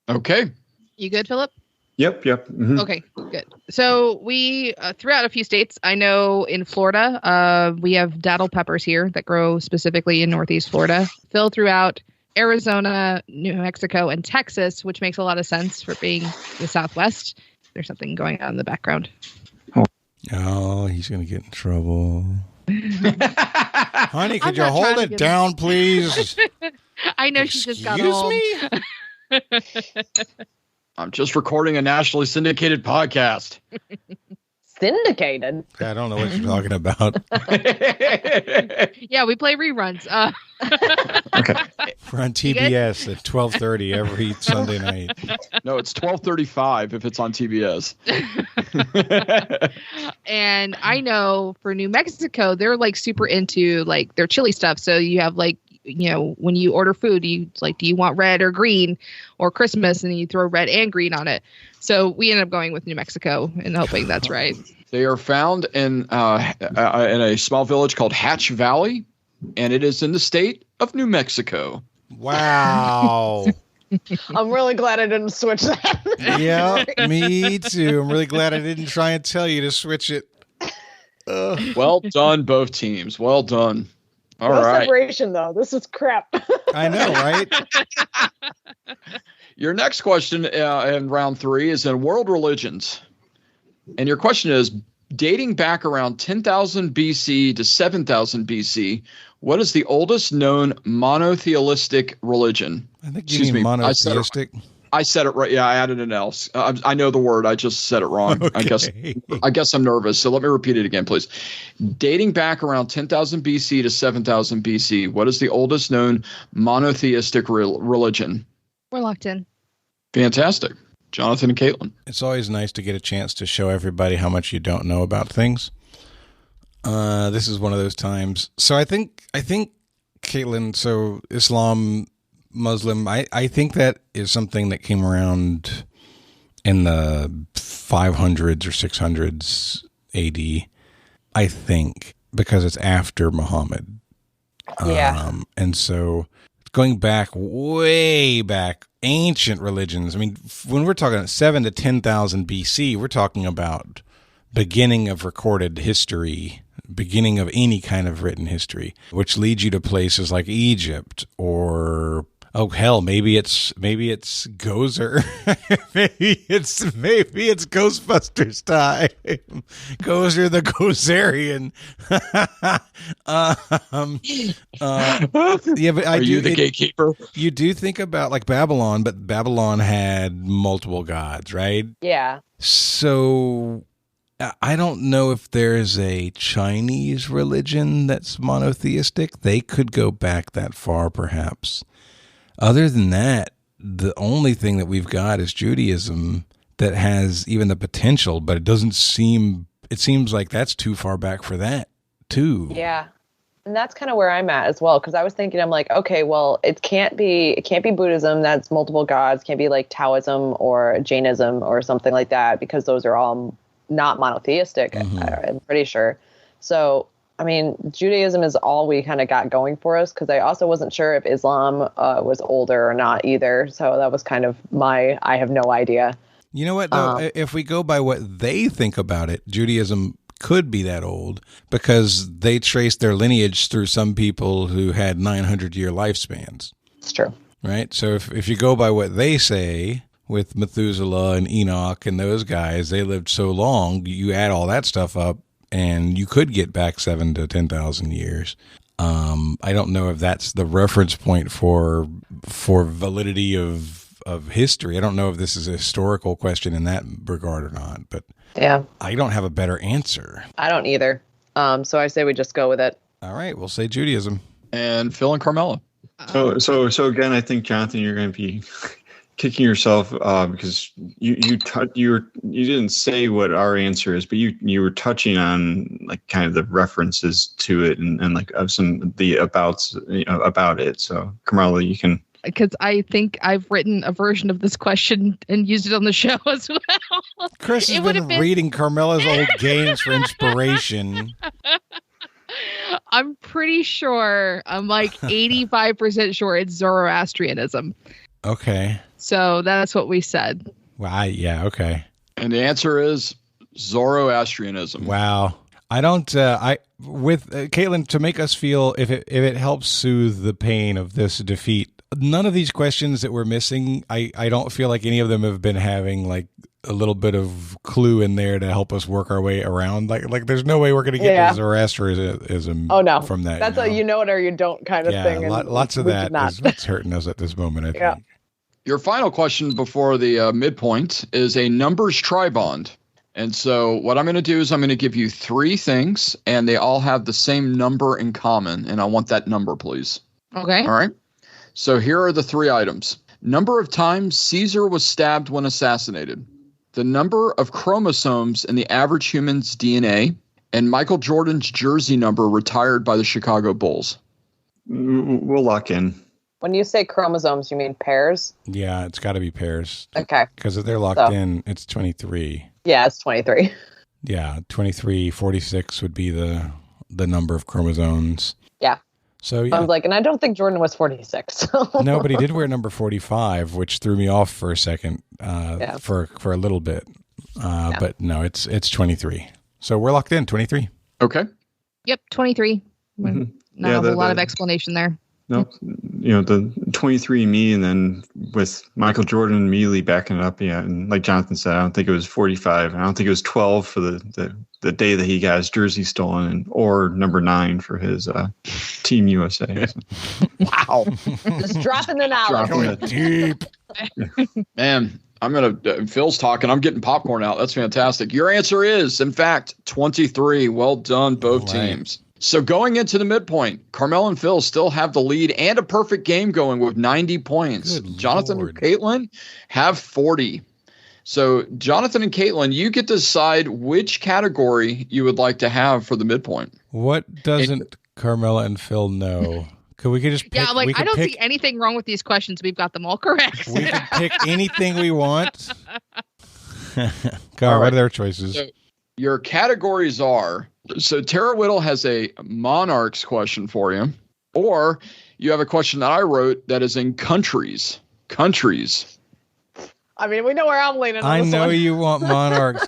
Okay. You good, Phillip? Yep. Mm-hmm. Okay, good. So we threw out a few states. I know in Florida, we have daddle peppers here that grow specifically in Northeast Florida. Phil threw out Arizona, New Mexico, and Texas, which makes a lot of sense for being the Southwest. There's something going on in the background. Oh, he's going to get in trouble. Honey, could you hold it down, please? I know she just got home. Excuse me? I'm just recording a nationally syndicated podcast. Syndicated? I don't know what you're talking about. Yeah, we play reruns. Okay. We're on TBS at 12:30 every Sunday night. No, it's 12:35 if it's on TBS. And I know for New Mexico, they're like super into like their chili stuff. So you have like, you know, when you order food, you like, do you want red or green or Christmas? And you throw red and green on it. So we ended up going with New Mexico and hoping that's right. They are found in a small village called Hatch Valley, and it is in the state of New Mexico. Wow. I'm really glad I didn't switch that. Yeah, me too. I'm really glad I didn't try and tell you to switch it. Well done, both teams. Well done. All no right. separation, though. This is crap. I know, right? Your next question in round 3 is in world religions. And your question is, dating back around 10,000 BC to 7,000 BC, what is the oldest known monotheistic religion? I think you mean monotheistic. I said it right. Yeah, I added an else. I know the word. I just said it wrong. Okay. I guess I'm nervous. So let me repeat it again, please. Dating back around 10,000 BC to 7,000 BC, what is the oldest known monotheistic religion? We're locked in. Fantastic. Jonathan and Caitlin. It's always nice to get a chance to show everybody how much you don't know about things. This is one of those times. So I think Caitlin, so Islam, Muslim, I think that is something that came around in the 500s or 600s AD, I think, because it's after Muhammad. Yeah. And so going back, way back, ancient religions. I mean, when we're talking 7 to 10,000 BC, we're talking about beginning of recorded history, beginning of any kind of written history, which leads you to places like Egypt or, oh hell, maybe it's Gozer. maybe it's Ghostbusters time. Gozer the Gozerian. Yeah, but Are you the gatekeeper? You do think about like Babylon, but Babylon had multiple gods, right? Yeah. So I don't know if there's a Chinese religion that's monotheistic. They could go back that far, perhaps. Other than that, the only thing that we've got is Judaism that has even the potential, but it seems like that's too far back for that, too. Yeah. And that's kind of where I'm at as well, because I was thinking, I'm like, okay, well, it can't be Buddhism, that's multiple gods, can't be like Taoism or Jainism or something like that, because those are all not monotheistic, Mm-hmm. I'm pretty sure. So, I mean, Judaism is all we kind of got going for us, because I also wasn't sure if Islam was older or not either. So that was kind of I have no idea. You know what, though? If we go by what they think about it, Judaism could be that old because they trace their lineage through some people who had 900-year lifespans. It's true. Right? So if you go by what they say with Methuselah and Enoch and those guys, they lived so long, you add all that stuff up, and you could get back 7 to 10,000 years. I don't know if that's the reference point for validity of history. I don't know if this is a historical question in that regard or not, but yeah, I don't have a better answer. I don't either. So I say we just go with it. All right, we'll say Judaism. And Phil and Carmela. So again, I think, Jonathan, you're going to be kicking yourself because you didn't say what our answer is, but you were touching on like kind of the references to it and like of some of the abouts about it. So Carmela, you can. Because I think I've written a version of this question and used it on the show as well. Chris has been reading Carmela's old games for inspiration. I'm pretty sure, I'm like 85% sure it's Zoroastrianism. Okay. So that's what we said. Wow. Yeah. Okay. And the answer is Zoroastrianism. Wow. I don't. With Caitlin, to make us feel if it helps soothe the pain of this defeat. None of these questions that we're missing, I don't feel like any of them have been having like a little bit of clue in there to help us work our way around. Like there's no way we're going to get to Zoroastrianism. Oh no, from that. That's a you know it or you don't kind of thing. Yeah, lots of that is what's hurting us at this moment. I think. Your final question before the midpoint is a numbers tribond. And so what I'm going to do is I'm going to give you 3 things, and they all have the same number in common. And I want that number, please. Okay. All right. So here are the 3 items. Number of times Caesar was stabbed when assassinated. The number of chromosomes in the average human's DNA. And Michael Jordan's jersey number retired by the Chicago Bulls. We'll lock in. When you say chromosomes, you mean pairs? Yeah, it's got to be pairs. Okay. Because if they're locked in, it's 23. Yeah, it's 23. Yeah, 23, 46 would be the number of chromosomes. Yeah. So yeah. I was like, and I don't think Jordan was 46. So. No, but he did wear number 45, which threw me off for a second, for a little bit. But no, it's 23. So we're locked in, 23. Okay. Yep, 23. Mm-hmm. Not a whole lot of explanation there. No, the 23andMe, and then with Michael Jordan immediately backing it up. Yeah, and like Jonathan said, I don't think it was 45. I don't think it was 12 for the day that he got his jersey stolen, or number 9 for his Team USA. Wow, just dropping the knowledge. Going deep. Man, I'm gonna. Phil's talking. I'm getting popcorn out. That's fantastic. Your answer is, in fact, 23. Well done, both teams. So going into the midpoint, Carmel and Phil still have the lead and a perfect game going with 90 points. Good Jonathan Lord. and Caitlin have 40. So Jonathan and Caitlin, you get to decide which category you would like to have for the midpoint. What doesn't Carmela and Phil know? We could just pick, yeah, like I don't see anything wrong with these questions. We've got them all correct. We can pick anything we want. Car, what are their choices? So your categories are, so Tara Whittle has a monarchs question for you, or you have a question that I wrote that is in countries. Countries. I mean, we know where I'm leaning on I this know one. you want monarchs.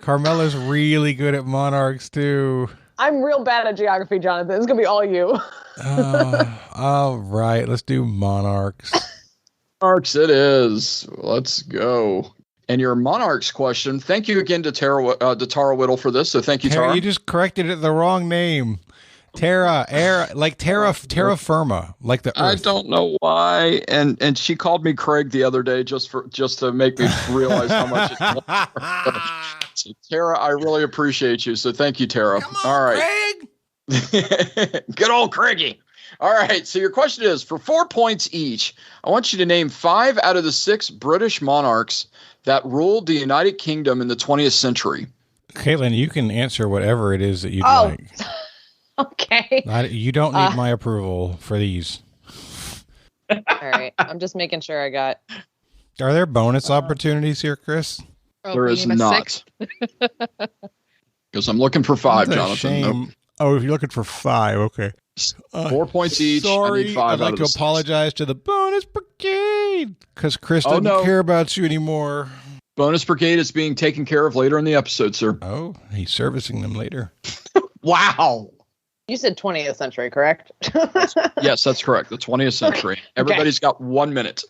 Carmela's really good at monarchs too. I'm real bad at geography, Jonathan. It's going to be all you. All right, let's do monarchs. Monarchs it is. Let's go. And your monarchs question, thank you again to Tara Whittle for this. So thank you, Tara. You just corrected it the wrong name. Terra firma, like the Earth. I don't know why. And she called me Craig the other day just to make me realize how much it's so, Tara, I really appreciate you. So thank you, Tara. Come on, all right. Craig. Good old Craigie. All right. So your question is, for 4 points each, I want you to name 5 out of the 6 British monarchs that ruled the United Kingdom in the 20th century. Caitlin, you can answer whatever it is that you'd like. Okay. You don't need my approval for these. All right. I'm just making sure I got. Are there bonus opportunities here, Chris? There is not. Because I'm looking for 5, That's a Jonathan. shame. Nope. Oh, if you're looking for 5, okay. 4 points each. Sorry, I need 5 I'd like out of to the 6. apologize to the bonus brigade because Chris doesn't care about you anymore. Bonus brigade is being taken care of later in the episode, sir. Oh, he's servicing them later. Wow. You said 20th century, correct? Yes, that's correct. The 20th century. Okay. Everybody's got 1 minute.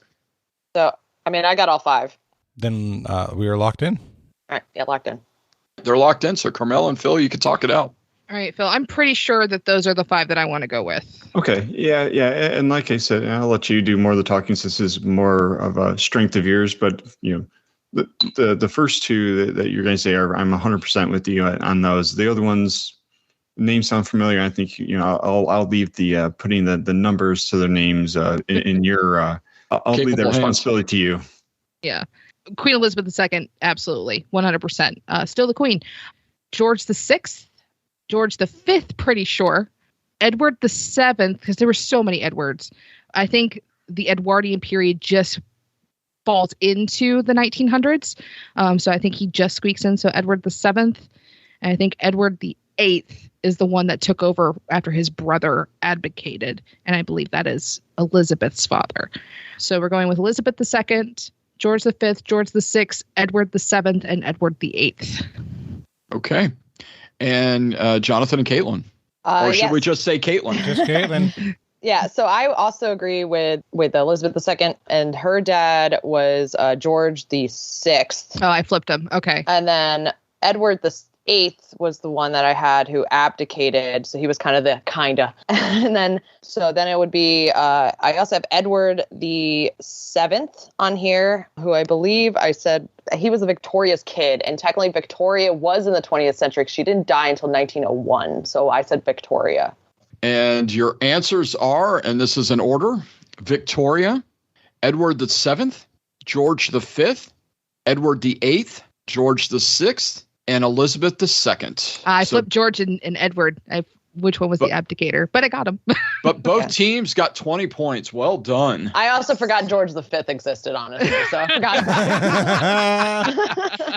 So, I mean, I got all 5. Then we are locked in. All right. Yeah, locked in. They're locked in. So Carmela and Phil, you can talk it out. All right, Phil, I'm pretty sure that those are the 5 that I want to go with. Okay. Yeah. And like I said, I'll let you do more of the talking since this is more of a strength of yours. But, the first 2 that you're going to say I'm 100% with you on those. The other ones, names sound familiar. I think, I'll leave the putting the numbers to their names in your, I'll leave that responsibility to you. Yeah. Queen Elizabeth II, absolutely. 100%. Still the queen. George VI, George V, pretty sure. Edward VII, because there were so many Edwards. I think the Edwardian period just falls into the 1900s. So I think he just squeaks in. So Edward VII. And I think Edward VIII is the one that took over after his brother abdicated. And I believe that is Elizabeth's father. So we're going with Elizabeth II, George V, George VI, Edward VII, and Edward VIII. Okay. And Jonathan and Caitlin. Or should we just say Caitlin? Just Caitlin. Yeah, so I also agree with Elizabeth II, and her dad was George VI. Oh, I flipped him. Okay. And then Edward VIII was the one that I had who abdicated, so he was kind of and then it would be I also have Edward VII on here, who I believe I said he was a Victoria's kid, and technically Victoria was in the 20th century. She didn't die until 1901, so I said Victoria. And your answers are, and this is in order: Victoria, Edward VII, George V, Edward VIII, George VI, and Elizabeth II. I flipped George and Edward. Which one was the abdicator? But I got him. But both teams got 20 points. Well done. I also forgot George V existed, honestly, so I forgot about him.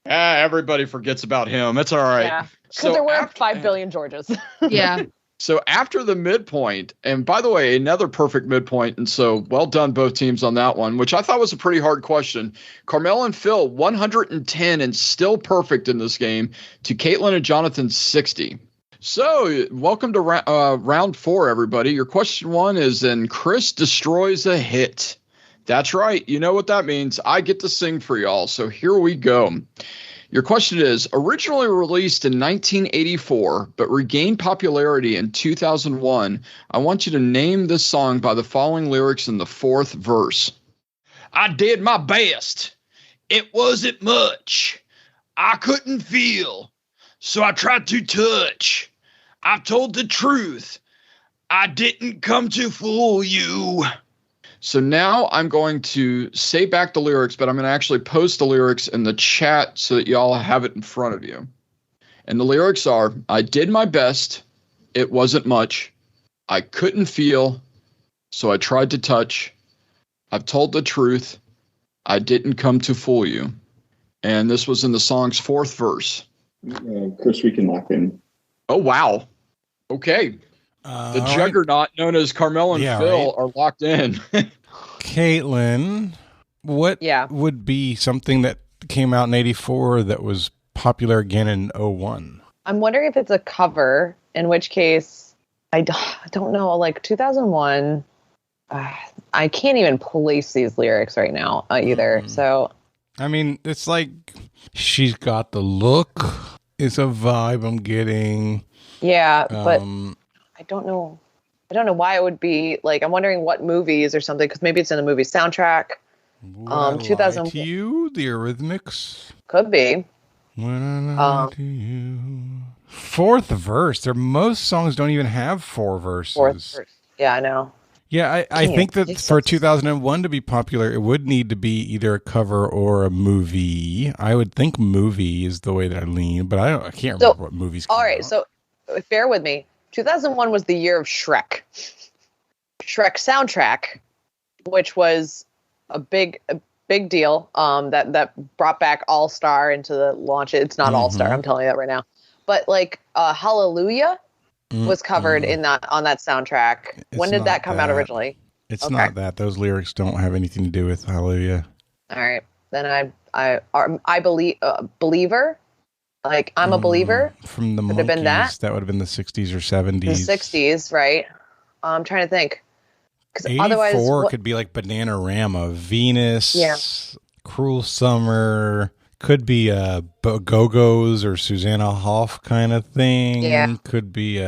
Everybody forgets about him. It's all right. Yeah, because there were 5 billion Georges. Yeah. So after the midpoint, and by the way, another perfect midpoint, and so well done both teams on that one, which I thought was a pretty hard question. Carmela and Phil, 110 and still perfect in this game, to Caitlin and Jonathan, 60. So welcome to round 4, everybody. Your question 1 is, and Chris destroys a hit. That's right. You know what that means. I get to sing for y'all. So here we go. Your question is, originally released in 1984, but regained popularity in 2001, I want you to name this song by the following lyrics in the 4th verse. I did my best. It wasn't much. I couldn't feel, so I tried to touch. I told the truth. I didn't come to fool you. So now I'm going to say back the lyrics, but I'm going to actually post the lyrics in the chat so that y'all have it in front of you. And the lyrics are, I did my best. It wasn't much. I couldn't feel, so I tried to touch. I've told the truth. I didn't come to fool you. And this was in the song's 4th verse. Chris, we can lock in. Oh, wow. Okay. The juggernaut known as Carmela and Phil are locked in. Caitlin, what would be something that came out in 84 that was popular again in 01? I'm wondering if it's a cover, in which case, I don't know, like 2001, I can't even place these lyrics right now either. So, I mean, it's like, she's got the look. It's a vibe I'm getting. Yeah, but I don't know. I don't know why it would be like. I'm wondering what movies or something, because maybe it's in a movie soundtrack. 2000. To you, the Eurythmics Could be. When I lie to you. Fourth verse. Most songs don't even have 4 verses. Fourth verse. Yeah, I know. Yeah, I think that for 2001 to be popular, it would need to be either a cover or a movie. I would think movie is the way that I lean, but I can't remember what movies came out. So bear with me. 2001 was the year of Shrek. Shrek soundtrack, which was a big deal. That brought back All Star into the launch. It's not All Star. I'm telling you that right now. But like Hallelujah was covered on that soundtrack. When did that come out originally? It's not that. Those lyrics don't have anything to do with Hallelujah. All right, then I believe believer. Like I'm a believer. From the Could Monkees, have been that. That would have been the 60s or 70s. The 60s, right? I'm trying to think. 84 otherwise, could be like Bananarama, Venus, Cruel Summer. Could be Go-Go's or Susanna Hoff kind of thing. Yeah. Could be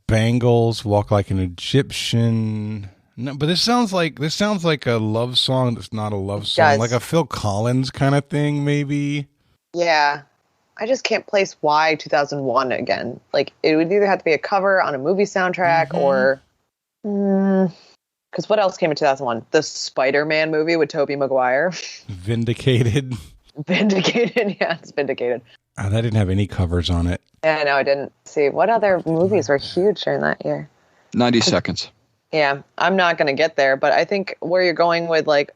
Bangles, Walk Like an Egyptian. No, but this sounds like a love song that's not a love song, like a Phil Collins kind of thing, maybe. Yeah. I just can't place why 2001 again. Like, it would either have to be a cover on a movie soundtrack or... Because what else came in 2001? The Spider-Man movie with Tobey Maguire. Vindicated. Yeah, it's Vindicated. Oh, that didn't have any covers on it. Yeah, no, I didn't see. What other movies were huge during that year? 90 Seconds. Yeah, I'm not going to get there, but I think where you're going with like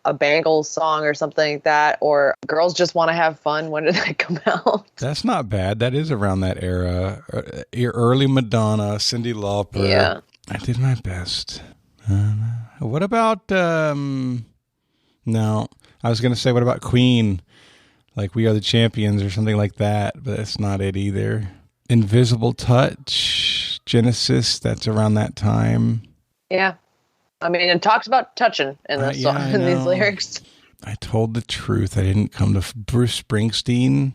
a Bangles song or something like that, or Girls Just Want to Have Fun, when did that come out? That's not bad. That is around that era. Early Madonna, Cyndi Lauper. Yeah. I did my best. What about, no, I was going to say, what about Queen? Like We Are the Champions or something like that, but that's not it either. Invisible Touch, Genesis, that's around that time. Yeah. I mean, it talks about touching in this song, in these lyrics. I told the truth. I didn't come to Bruce Springsteen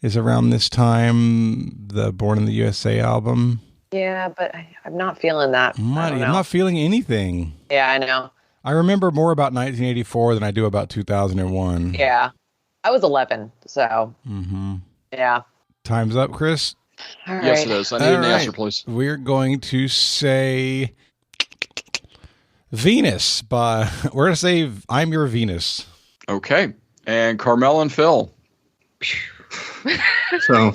is around this time, the Born in the USA album. Yeah, but I'm not feeling that. I'm not feeling anything. Yeah, I know. I remember more about 1984 than I do about 2001. Yeah. I was 11, so. Yeah. Time's up, Chris. All right. Yes, it is. I need an answer, please. We're going to say Venus we're going to say I'm Your Venus. Okay. And Carmela and Phil. So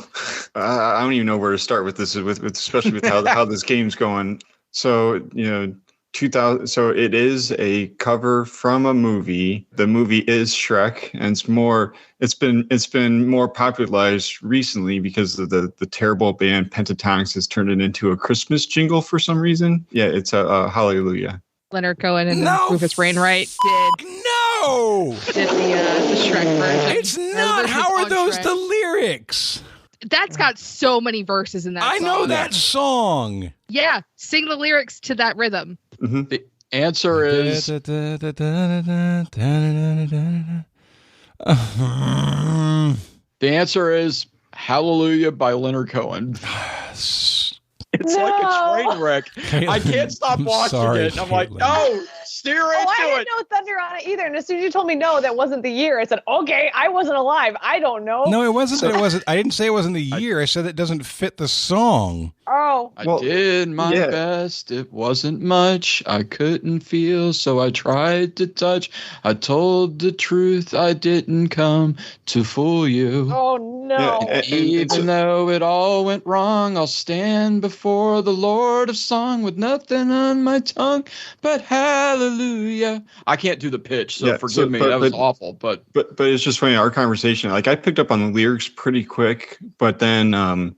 I don't even know where to start with this, especially with how this game's going. So, 2000. So it is a cover from a movie. The movie is Shrek, and it's been more popularized recently because of the terrible band Pentatonics has turned it into a Christmas jingle for some reason. Yeah, it's a Hallelujah. Leonard Cohen and Rufus Wainwright did the Shrek version. It's not. How are those the lyrics? That's got so many verses in that song. I know that song. Yeah, sing the lyrics to that rhythm. Mm-hmm. The answer is... The answer is Hallelujah by Leonard Cohen. It's like a train wreck. Caitlin, I can't stop watching it. I'm like, no, steer into it. I didn't know Thunder on it either. And as soon as you told me no, that wasn't the year, I said, okay, I wasn't alive. I don't know. No, it wasn't. It wasn't. I didn't say it wasn't the year. I said it doesn't fit the song. Oh. I did my best. It wasn't much. I couldn't feel, so I tried to touch. I told the truth. I didn't come to fool you. Oh, no. Yeah, even though it all went wrong, I'll stand before the Lord of Song with nothing on my tongue but hallelujah. I can't do the pitch, so forgive me. That was awful. But it's just funny, our conversation, like I picked up on the lyrics pretty quick, but then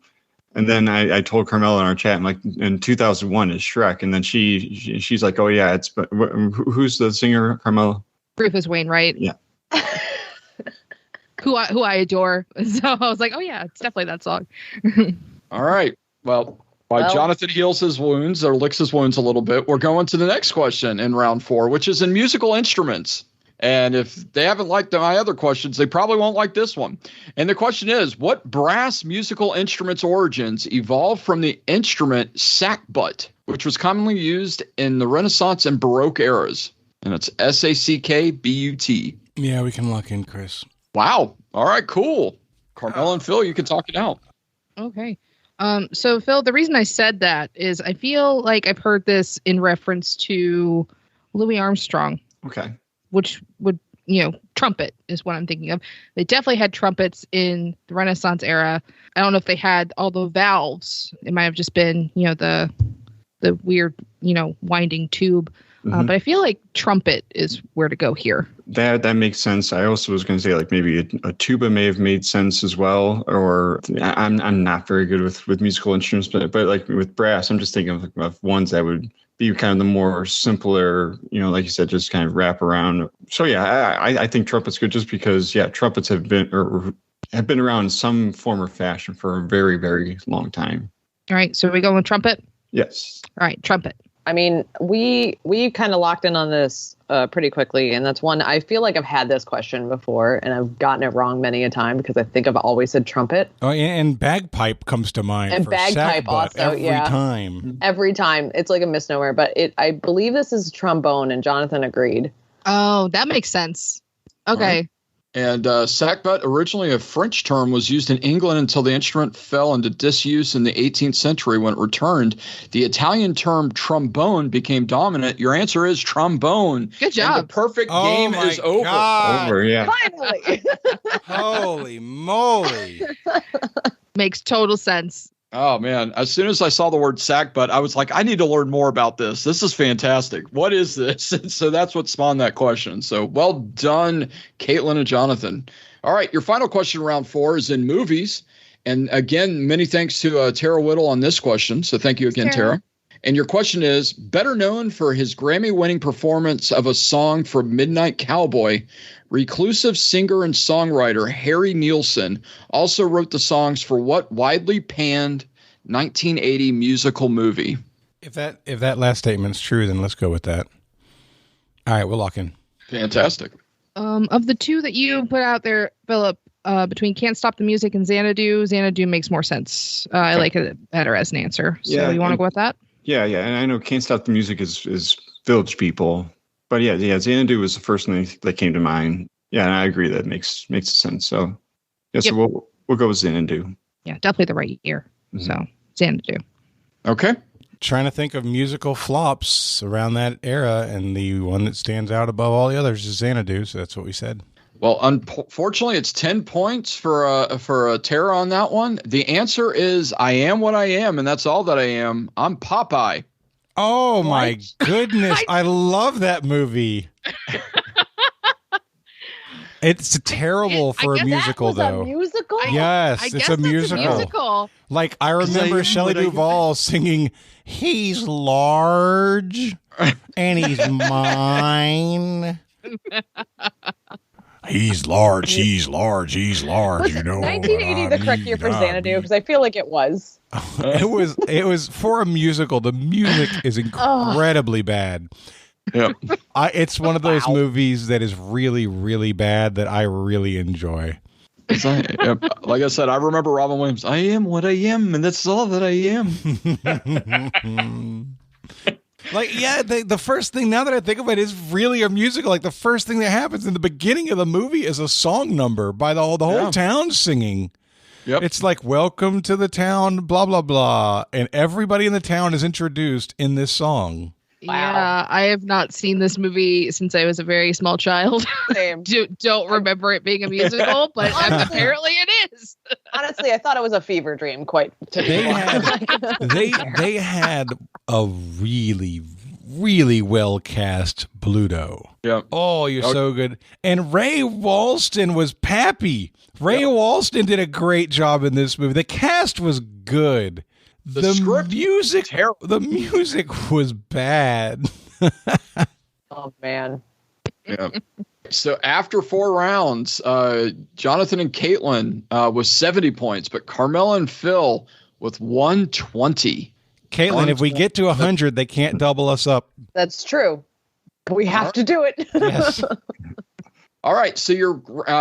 And then I told Carmela in our chat, I'm like, in 2001 is Shrek. And then she's like, oh yeah, but who's the singer, Carmela? Rufus Wainwright. Yeah. who I adore. So I was like, oh yeah, it's definitely that song. All right. Well, while Jonathan heals his wounds or licks his wounds a little bit, we're going to the next question in round 4, which is in musical instruments. And if they haven't liked my other questions, they probably won't like this one. And the question is, what brass musical instrument's origins evolved from the instrument sackbut, which was commonly used in the Renaissance and Baroque eras? And it's SACKBUT. Yeah, we can lock in, Chris. Wow. All right, cool. Carmela and Phil, you can talk it out. Okay. So Phil, the reason I said that is I feel like I've heard this in reference to Louis Armstrong. Okay. Which would, trumpet is what I'm thinking of. They definitely had trumpets in the Renaissance era. I don't know if they had all the valves. It might have just been, the weird, winding tube. But I feel like trumpet is where to go here. That makes sense. I also was going to say like maybe a tuba may have made sense as well. Or I'm not very good with musical instruments, but like with brass, I'm just thinking of ones that would be kind of the more simpler, like you said, just kind of wrap around. So yeah, I think trumpet's good just because trumpets have been around in some form or fashion for a very, very long time. All right, so we go with trumpet? Yes. All right, trumpet. I mean, we kind of locked in on this pretty quickly, and that's one. I feel like I've had this question before, and I've gotten it wrong many a time because I think I've always said trumpet. Oh, and bagpipe comes to mind. And for bagpipe also, every time. Every time, it's like a misnomer. But I believe this is trombone, and Jonathan agreed. Oh, that makes sense. Okay. Right. And sackbut, originally a French term, was used in England until the instrument fell into disuse in the 18th century. When it returned, the Italian term trombone became dominant. Your answer is trombone. Good job. And the perfect game is over. Over, yeah. Finally. Holy moly. Makes total sense. Oh, man. As soon as I saw the word sackbut, I was like, I need to learn more about this. This is fantastic. What is this? And so that's what spawned that question. So well done, Caitlin and Jonathan. All right. Your final question, round 4, is in movies. And again, many thanks to Tara Whittle on this question. So thank you again, Tara. And your question is, better known for his Grammy-winning performance of a song from Midnight Cowboy, reclusive singer and songwriter Harry Nilsson also wrote the songs for what widely panned 1980 musical movie? If that last statement's true, then let's go with that. All right, we'll lock in. Fantastic. Of the two that you put out there, Philip, between Can't Stop the Music and Xanadu makes more sense. I like it better as an answer. So you want to go with that? Yeah, and I know Can't Stop the Music is Village People. But yeah, Xanadu was the first thing that came to mind. Yeah, and I agree that makes sense. So so we'll go with Xanadu. Yeah, definitely the right year. Mm-hmm. So Xanadu. Okay. Trying to think of musical flops around that era, and the one that stands out above all the others is Xanadu. So that's what we said. Well, unfortunately, it's 10 points for Tara on that one. The answer is I Am What I Am, and that's all that I am. I'm Popeye. Oh, my goodness. I love that movie. It's terrible for a musical, though. A musical? Yes, it's a musical. Like, I remember Shelley Duvall singing, "He's large and he's mine." He's large, he's large, he's large, you know. 1980 the correct year for Xanadu, because I feel like it was. It was for a musical. The music is incredibly bad. Yep. It's one of those movies that is really, really bad that I really enjoy. Like I said, I remember Robin Williams. I am what I am, and that's all that I am. The first thing, now that I think of it, is really a musical. Like, the first thing that happens in the beginning of the movie is a song number by the whole town singing. Yep. It's like, welcome to the town, blah, blah, blah. And everybody in the town is introduced in this song. Wow. Yeah, I have not seen this movie since I was a very small child. Same. Don't remember it being a musical, but apparently it is. Honestly, I thought it was a fever dream. They had a really, really well cast Bluto. Yeah. Oh, you're so good. And Ray Walston was Pappy. Ray Walston did a great job in this movie. The cast was good. The script music, terrible. The music was bad. Oh man. Yeah. So after 4 rounds, Jonathan and Caitlin with 70 points, but Carmela and Phil with 120. Caitlin, if we get to 100, they can't double us up. That's true. We have to do it. Yes. All right. So your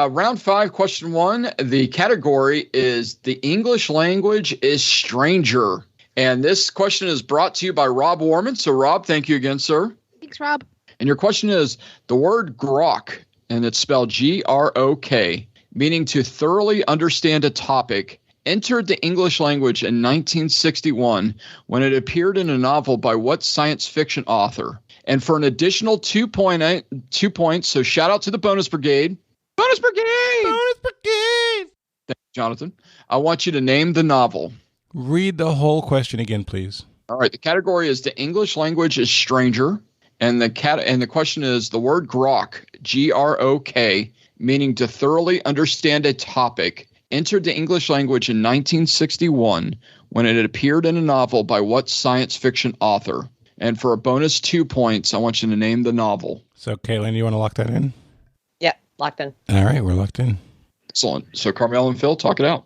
round 5, question 1. The category is the English language is stranger. And this question is brought to you by Rob Warman. So Rob, thank you again, sir. Thanks, Rob. And your question is the word grok, and it's spelled Grok, meaning to thoroughly understand a topic, entered the English language in 1961 when it appeared in a novel by what science fiction author? And for an additional 2 points, so shout out to the Bonus Brigade. Bonus Brigade! Bonus Brigade! Thank you, Jonathan. I want you to name the novel. Read the whole question again, please. All right. The category is the English language is stranger. And the question is the word grok, Grok, meaning to thoroughly understand a topic, entered the English language in 1961 when it appeared in a novel by what science fiction author? And for a bonus 2 points, I want you to name the novel. So, Caitlin, you want to lock that in? Yeah, locked in. All right, we're locked in. Excellent. So, Carmela and Phil, talk it out.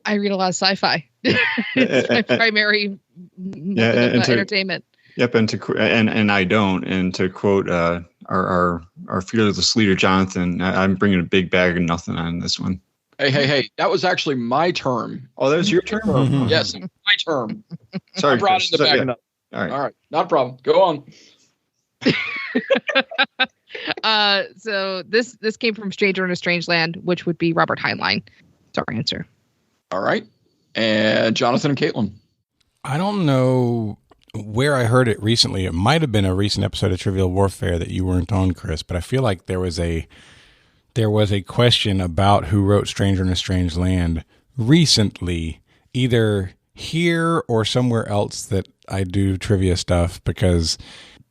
I read a lot of sci-fi. It's my primary method of entertainment. Yep, and I don't. And to quote our fearless leader Jonathan, I'm bringing a big bag of nothing on this one. Hey! That was actually my term. Oh, that was your term. Mm-hmm. Yes, my term. Sorry, I brought Chris. in the bag of nothing. All right, not a problem. Go on. So this came from Stranger in a Strange Land, which would be Robert Heinlein. That's our answer. All right, and Jonathan and Caitlin. I don't know where I heard it recently. It might have been a recent episode of Trivial Warfare that you weren't on, Chris, but I feel like there was a question about who wrote Stranger in a Strange Land recently, either here or somewhere else that I do trivia stuff, because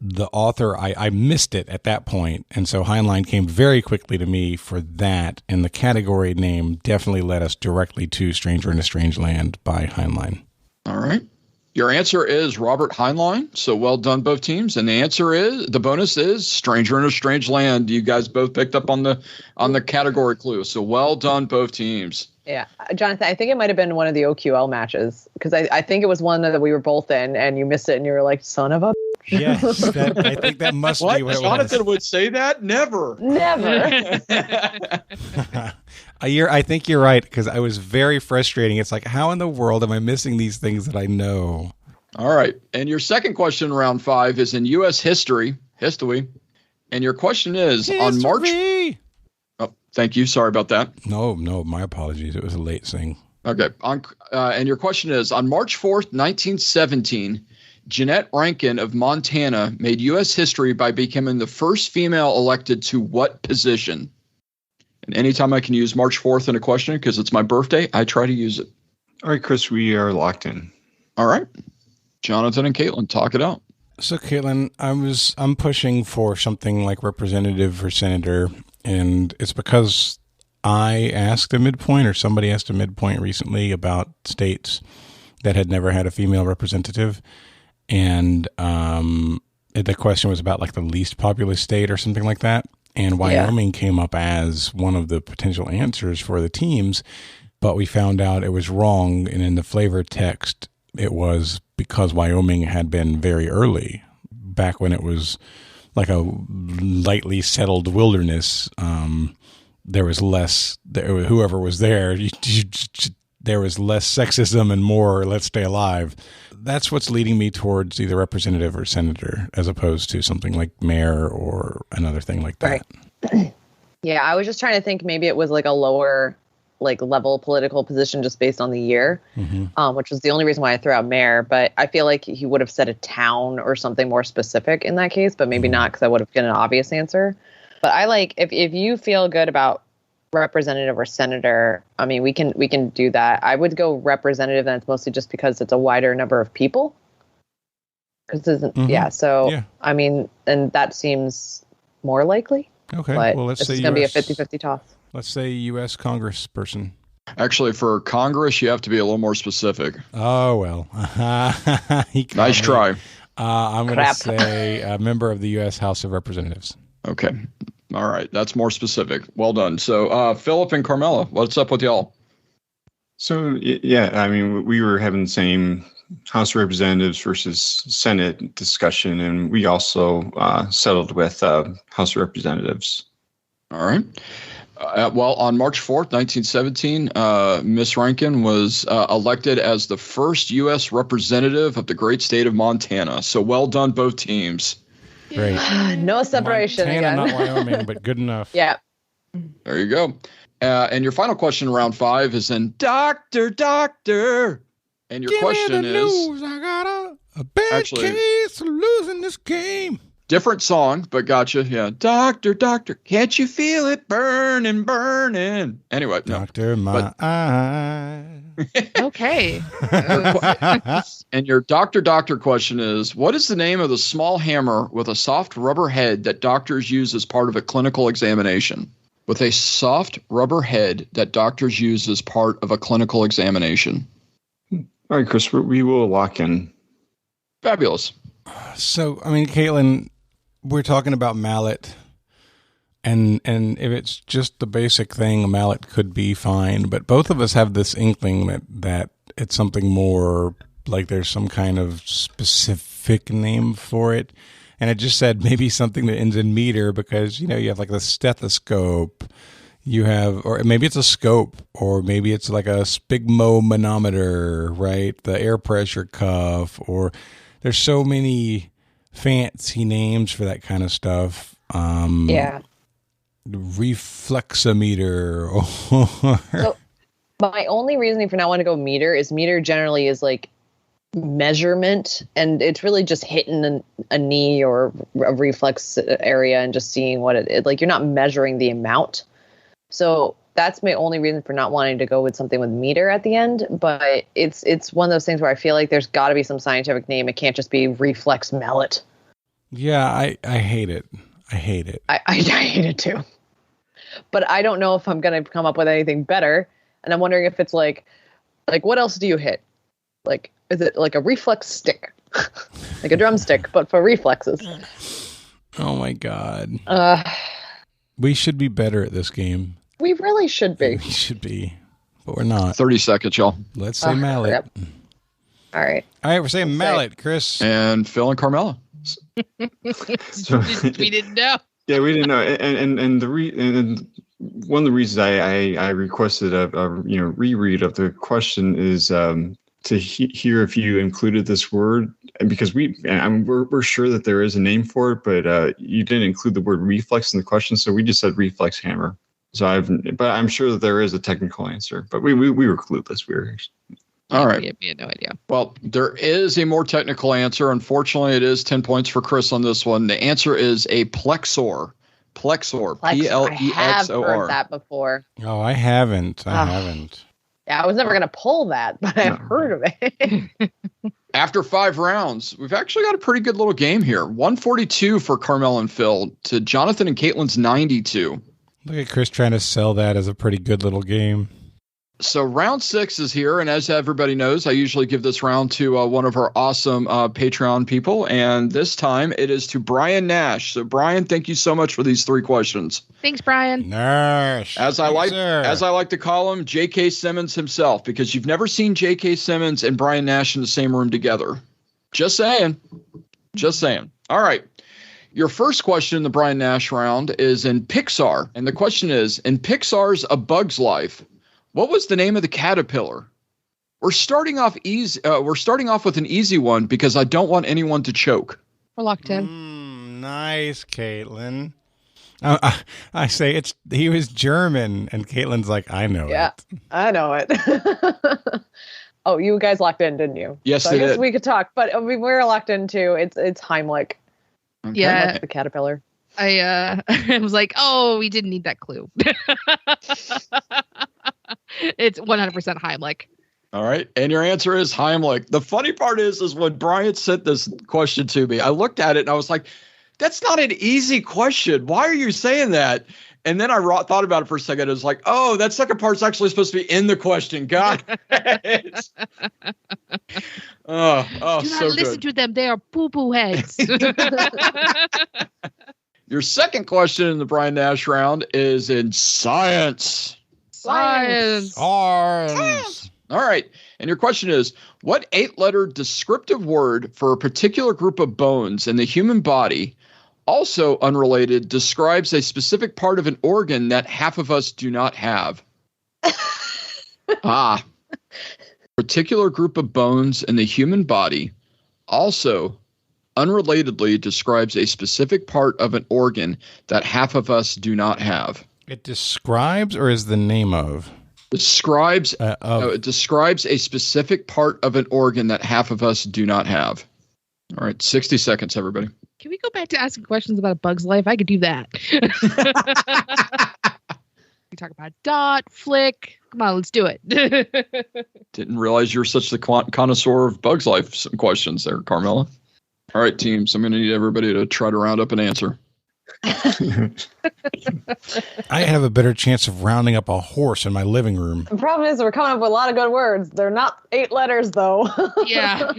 the author, I missed it at that point, and so Heinlein came very quickly to me for that, and the category name definitely led us directly to Stranger in a Strange Land by Heinlein. All right. Your answer is Robert Heinlein, so well done, both teams. And the bonus is Stranger in a Strange Land. You guys both picked up on the category clue, so well done, both teams. Yeah, Jonathan, I think it might have been one of the OQL matches, because I think it was one that we were both in, and you missed it, and you were like, son of a... Yes, I think that must be what it was. Jonathan would say that? Never. I think you're right, because I was very frustrating. It's like, how in the world am I missing these things that I know? All right. And your second question, round 5, is in U.S. history. And your question is, on March... Oh, thank you. Sorry about that. No, my apologies. It was a late thing. Okay. And your question is, on March 4th, 1917... Jeanette Rankin of Montana made U.S. history by becoming the first female elected to what position? And anytime I can use March 4th in a question because it's my birthday, I try to use it. All right, Chris, we are locked in. All right. Jonathan and Caitlin, talk it out. So, Caitlin, I'm pushing for something like representative or senator, and it's because I asked a midpoint, or somebody asked a midpoint recently about states that had never had a female representative. And the question was about like the least populous state or something like that. And Wyoming came up as one of the potential answers for the teams, but we found out it was wrong. And in the flavor text, it was because Wyoming had been very early, back when it was like a lightly settled wilderness. There was less, whoever was there, there was less sexism and more let's stay alive. That's what's leading me towards either representative or senator, as opposed to something like mayor or another thing like that. Right. Yeah, I was just trying to think maybe it was like a lower level political position just based on the year, which was the only reason why I threw out mayor. But I feel like he would have said a town or something more specific in that case, but maybe not, because I would have given an obvious answer. But I like, if you feel good about representative or senator, I mean, we can do that. I would go representative, and it's mostly just because it's a wider number of people. This isn't, so, Yeah. I mean, and that seems more likely. Okay, But well, let's this say is going to be a US 50-50 toss. Let's say U.S. Congressperson. Actually, for Congress, you have to be a little more specific. Oh, well. Nice try. I'm going to say a member of the U.S. House of Representatives. Okay. All right. That's more specific. Well done. So, Phillip and Carmela, what's up with y'all? So, yeah, I mean, we were having the same House of Representatives versus Senate discussion, and we also settled with House of Representatives. All right. Well, on March 4th, 1917, Miss Rankin was elected as the first U.S. representative of the great state of Montana. So well done, both teams. Great. No separation Montana, again. not Wyoming, but good enough. Yeah. There you go. And your final question in round 5 is in Doctor. And your question is... news. I got a bad case of losing this game. Different song, but gotcha. Yeah. Doctor, can't you feel it burning? Anyway. Doctor, my eye. Okay. And your doctor question is, what is the name of the small hammer with a soft rubber head that doctors use as part of a clinical examination? With a soft rubber head that doctors use as part of a clinical examination. All right, Chris, we will lock in. Fabulous. So, I mean, Caitlin, we're talking about mallet, and if it's just the basic thing, a mallet could be fine. But both of us have this inkling that it's something more, like there's some kind of specific name for it. And it just said maybe something that ends in meter because, you have like the stethoscope, you have, or maybe it's a scope, or maybe it's like a sphygmomanometer, right? The air pressure cuff, or there's so many fancy names for that kind of stuff. Yeah. Reflexometer. So my only reasoning for not wanting to go meter is meter generally is like measurement, and it's really just hitting a knee or a reflex area and just seeing what it like. You're not measuring the amount. So that's my only reason for not wanting to go with something with meter at the end. But it's one of those things where I feel like there's got to be some scientific name. It can't just be reflex mallet. Yeah, I hate it. I hate it. I hate it too. But I don't know if I'm going to come up with anything better. And I'm wondering if it's like what else do you hit? Like, is it like a reflex stick? Like a drumstick, but for reflexes. Oh my God. We should be better at this game. We really should be. We should be, but we're not. 30 seconds, y'all. Let's say mallet. Yep. All right, we're saying mallet, Chris. And Phil and Carmela. We didn't know. Yeah, we didn't know, and one of the reasons I requested a reread of the question is to hear if you included this word, and because we're sure that there is a name for it, but you didn't include the word reflex in the question, so we just said reflex hammer. But I'm sure that there is a technical answer, but we were clueless. All right. We had no idea. Well, there is a more technical answer. Unfortunately, it is 10 points for Chris on this one. The answer is a plexor. Plexor. I have Plexor. heard that before. Oh, I haven't. Yeah, I was never going to pull that, but I've heard of it. After 5 rounds, we've actually got a pretty good little game here. 142 for Carmel and Phil to Jonathan and Caitlin's 92. Look at Chris trying to sell that as a pretty good little game. So round 6 is here, and as everybody knows, I usually give this round to one of our awesome Patreon people, and this time it is to Brian Nash. So Brian, thank you so much for these 3 questions. Thanks, Brian. Nash. As I like to call him, J.K. Simmons himself, because you've never seen J.K. Simmons and Brian Nash in the same room together. Just saying. All right. Your first question in the Brian Nash round is in Pixar, and the question is, in Pixar's A Bug's Life, what was the name of the caterpillar? We're starting off with an easy one because I don't want anyone to choke. We're locked in. Nice, Caitlin. I say he was German, and Caitlin's like, I know it. Yeah, I know it. Oh, you guys locked in, didn't you? Yes, so I guess we could talk, but I mean, we're locked in too. It's Heimlich. Okay. Yeah, Heimlich the caterpillar. I was like, oh, we didn't need that clue. It's 100% Heimlich. All right. And your answer is Heimlich. The funny part is when Brian sent this question to me, I looked at it and I was like, that's not an easy question. Why are you saying that? And then I thought about it for a second. It was like, oh, that second part's actually supposed to be in the question. God. Oh, Do not so listen good. to them. They are poo-poo heads. Your second question in the Brian Nash round is in science. Science. Arms. All right. And your question is, what 8-letter descriptive word for a particular group of bones in the human body, also unrelated, describes a specific part of an organ that half of us do not have? Particular group of bones in the human body, also unrelatedly describes a specific part of an organ that half of us do not have. It describes or is the name of? Describes it describes a specific part of an organ that half of us do not have. All right, 60 seconds, everybody. Can we go back to asking questions about a bug's life? I could do that. We talk about dot, flick. Come on, let's do it. Didn't realize you were such the connoisseur of bugs life. Some questions there, Carmela. All right, teams. I'm going to need everybody to try to round up an answer. I have a better chance of rounding up a horse in my living room. The problem is we're coming up with a lot of good words. They're not 8 letters, though. Yeah.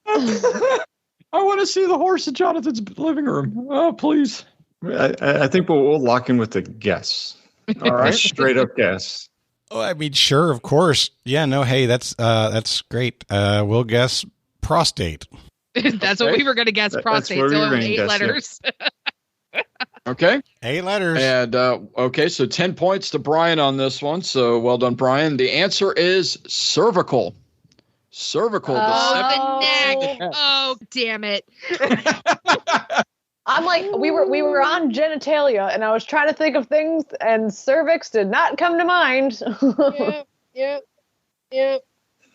I want to see the horse in Jonathan's living room. Oh, please. I think we'll lock in with a guess. All right. Straight up guess. Oh, I mean, sure, of course. Yeah, no, hey, that's great. We'll guess prostate. That's what we were going to guess. Prostate. what we were So gonna 8 guess, letters. Okay. 8 letters. And okay, so 10 points to Brian on this one. So well done, Brian. The answer is cervical. Cervical. Oh, the neck. Oh, damn it. I'm like, we were on genitalia, and I was trying to think of things, and cervix did not come to mind. Yep.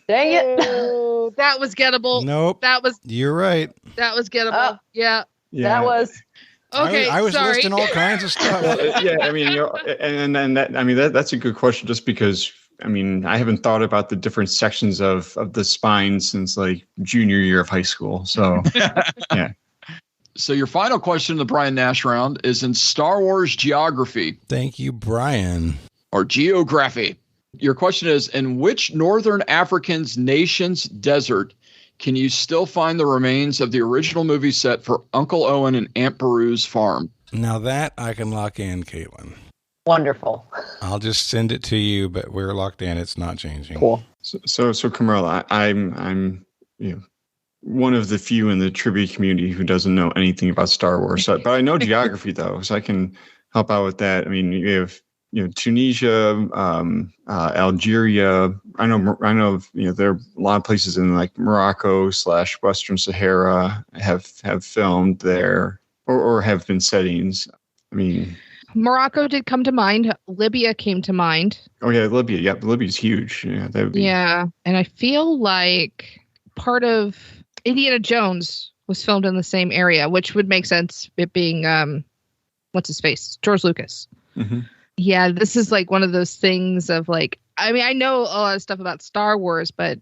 Dang it. Oh, that was gettable. Nope. You're right. That was gettable. Yeah. That was. Okay, I was sorry. listing all kinds of stuff. Yeah, I mean, and that, I mean, that's a good question, just because, I mean, I haven't thought about the different sections of the spine since like junior year of high school. So, yeah. So your final question in the Brian Nash round is in Star Wars geography. Thank you, Brian. Or geography. Your question is, in which northern African's nation's desert can you still find the remains of the original movie set for Uncle Owen and Aunt Beru's farm? Now that I can lock in, Caitlin. Wonderful. I'll just send it to you, but we're locked in. It's not changing. Cool. So Carmela, I'm one of the few in the trivia community who doesn't know anything about Star Wars, but I know geography though, so I can help out with that. I mean, you have Tunisia, Algeria. I know. There are a lot of places in like Morocco / Western Sahara have filmed there or have been settings. I mean, Morocco did come to mind. Libya came to mind. Oh yeah, Libya. Yep, Libya's huge. Yeah, that would be. Yeah, and I feel like part of Indiana Jones was filmed in the same area, which would make sense. It being what's his face, George Lucas. Mm-hmm. Yeah, this is like one of those things of like, I mean, I know a lot of stuff about Star Wars, but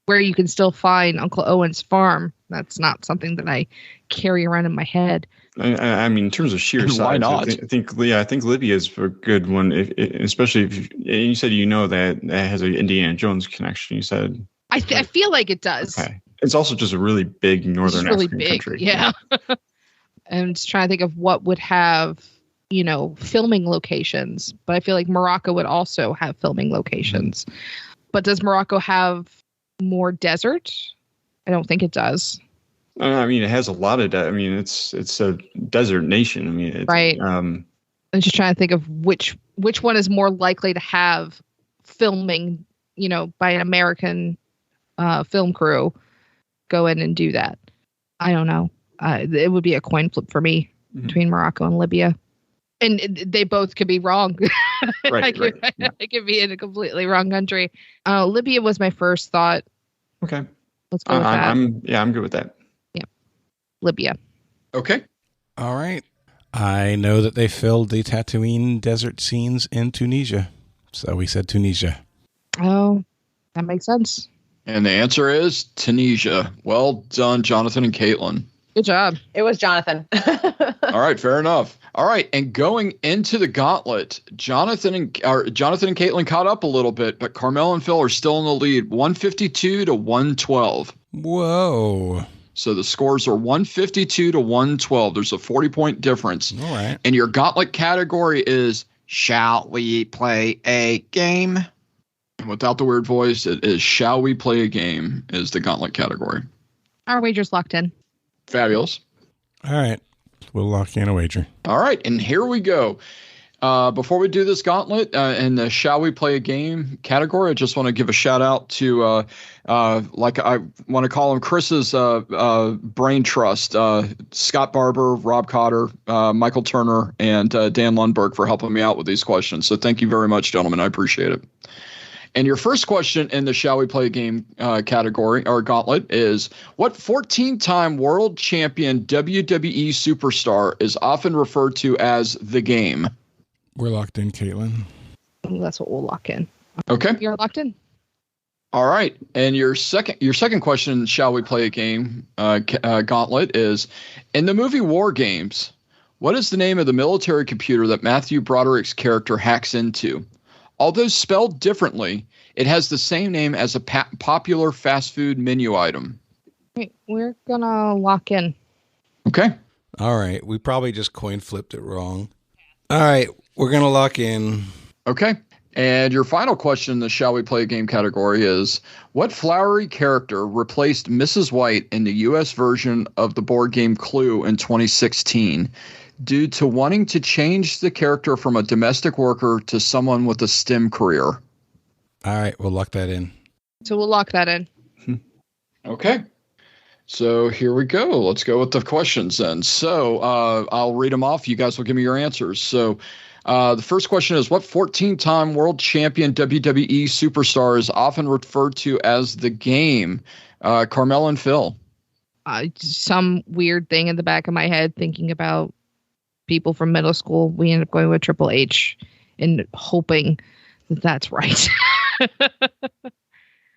where you can still find Uncle Owen's farm, that's not something that I carry around in my head. I mean, in terms of sheer size, why not? I think Libya is a good one, especially if you said that has an Indiana Jones connection. You said I feel like it does. Okay, it's also just a really big northern African country. Yeah. I'm just trying to think of what would have filming locations, but I feel like Morocco would also have filming locations. Mm-hmm. But does Morocco have more desert? I don't think it does. I mean, it has a lot of. I mean, it's a desert nation. I mean, right. I'm just trying to think of which one is more likely to have filming, by an American film crew go in and do that. I don't know. It would be a coin flip for me between Morocco and Libya. And they both could be wrong. Right. I could be in a completely wrong country. Libya was my first thought. Okay. Let's go with that. I'm good with that. Yeah. Libya. Okay. All right. I know that they filmed the Tatooine desert scenes in Tunisia. So we said Tunisia. Oh, That makes sense. And the answer is Tunisia. Well done, Jonathan and Caitlin. Good job. It was Jonathan. All right, fair enough. All right, and going into the gauntlet, Jonathan and Caitlin caught up a little bit, but Carmela and Phil are still in the lead, 152 to 112. Whoa. So the scores are 152 to 112. There's a 40-point difference. All right. And your gauntlet category is, shall we play a game? And without the weird voice, it is, shall we play a game is the gauntlet category. Our wager's locked in. Fabulous. All right. We'll lock in a wager. All right, and here we go. Before we do this gauntlet in the Shall We Play a Game category, I just want to give a shout out to, like I want to call him Chris's brain trust, Scott Barber, Rob Cotter, Michael Turner, and Dan Lundberg for helping me out with these questions. So thank you very much, gentlemen. I appreciate it. And your first question in the Shall We Play a Game category or gauntlet is, what 14-time world champion WWE superstar is often referred to as the Game? We're locked in, Caitlin. That's what we'll lock in. Okay. You're locked in. All right. And your second question, Shall We Play a Game gauntlet is, in the movie War Games, what is the name of the military computer that Matthew Broderick's character hacks into? Although spelled differently, it has the same name as a popular fast food menu item. Wait, we're going to lock in. Okay. All right. We probably just coin flipped it wrong. All right. We're going to lock in. Okay. And your final question in the Shall We Play a Game category is, what flowery character replaced Mrs. White in the U.S. version of the board game Clue in 2016 due to wanting to change the character from a domestic worker to someone with a STEM career? All right. We'll lock that in. So we'll lock that in. Okay. So here we go. Let's go with the questions then. So I'll read them off. You guys will give me your answers. So the first question is, what 14-time world champion WWE superstar is often referred to as the Game? Carmela and Phil. Some weird thing in the back of my head thinking about people from middle school. We ended up going with Triple H and hoping that that's right.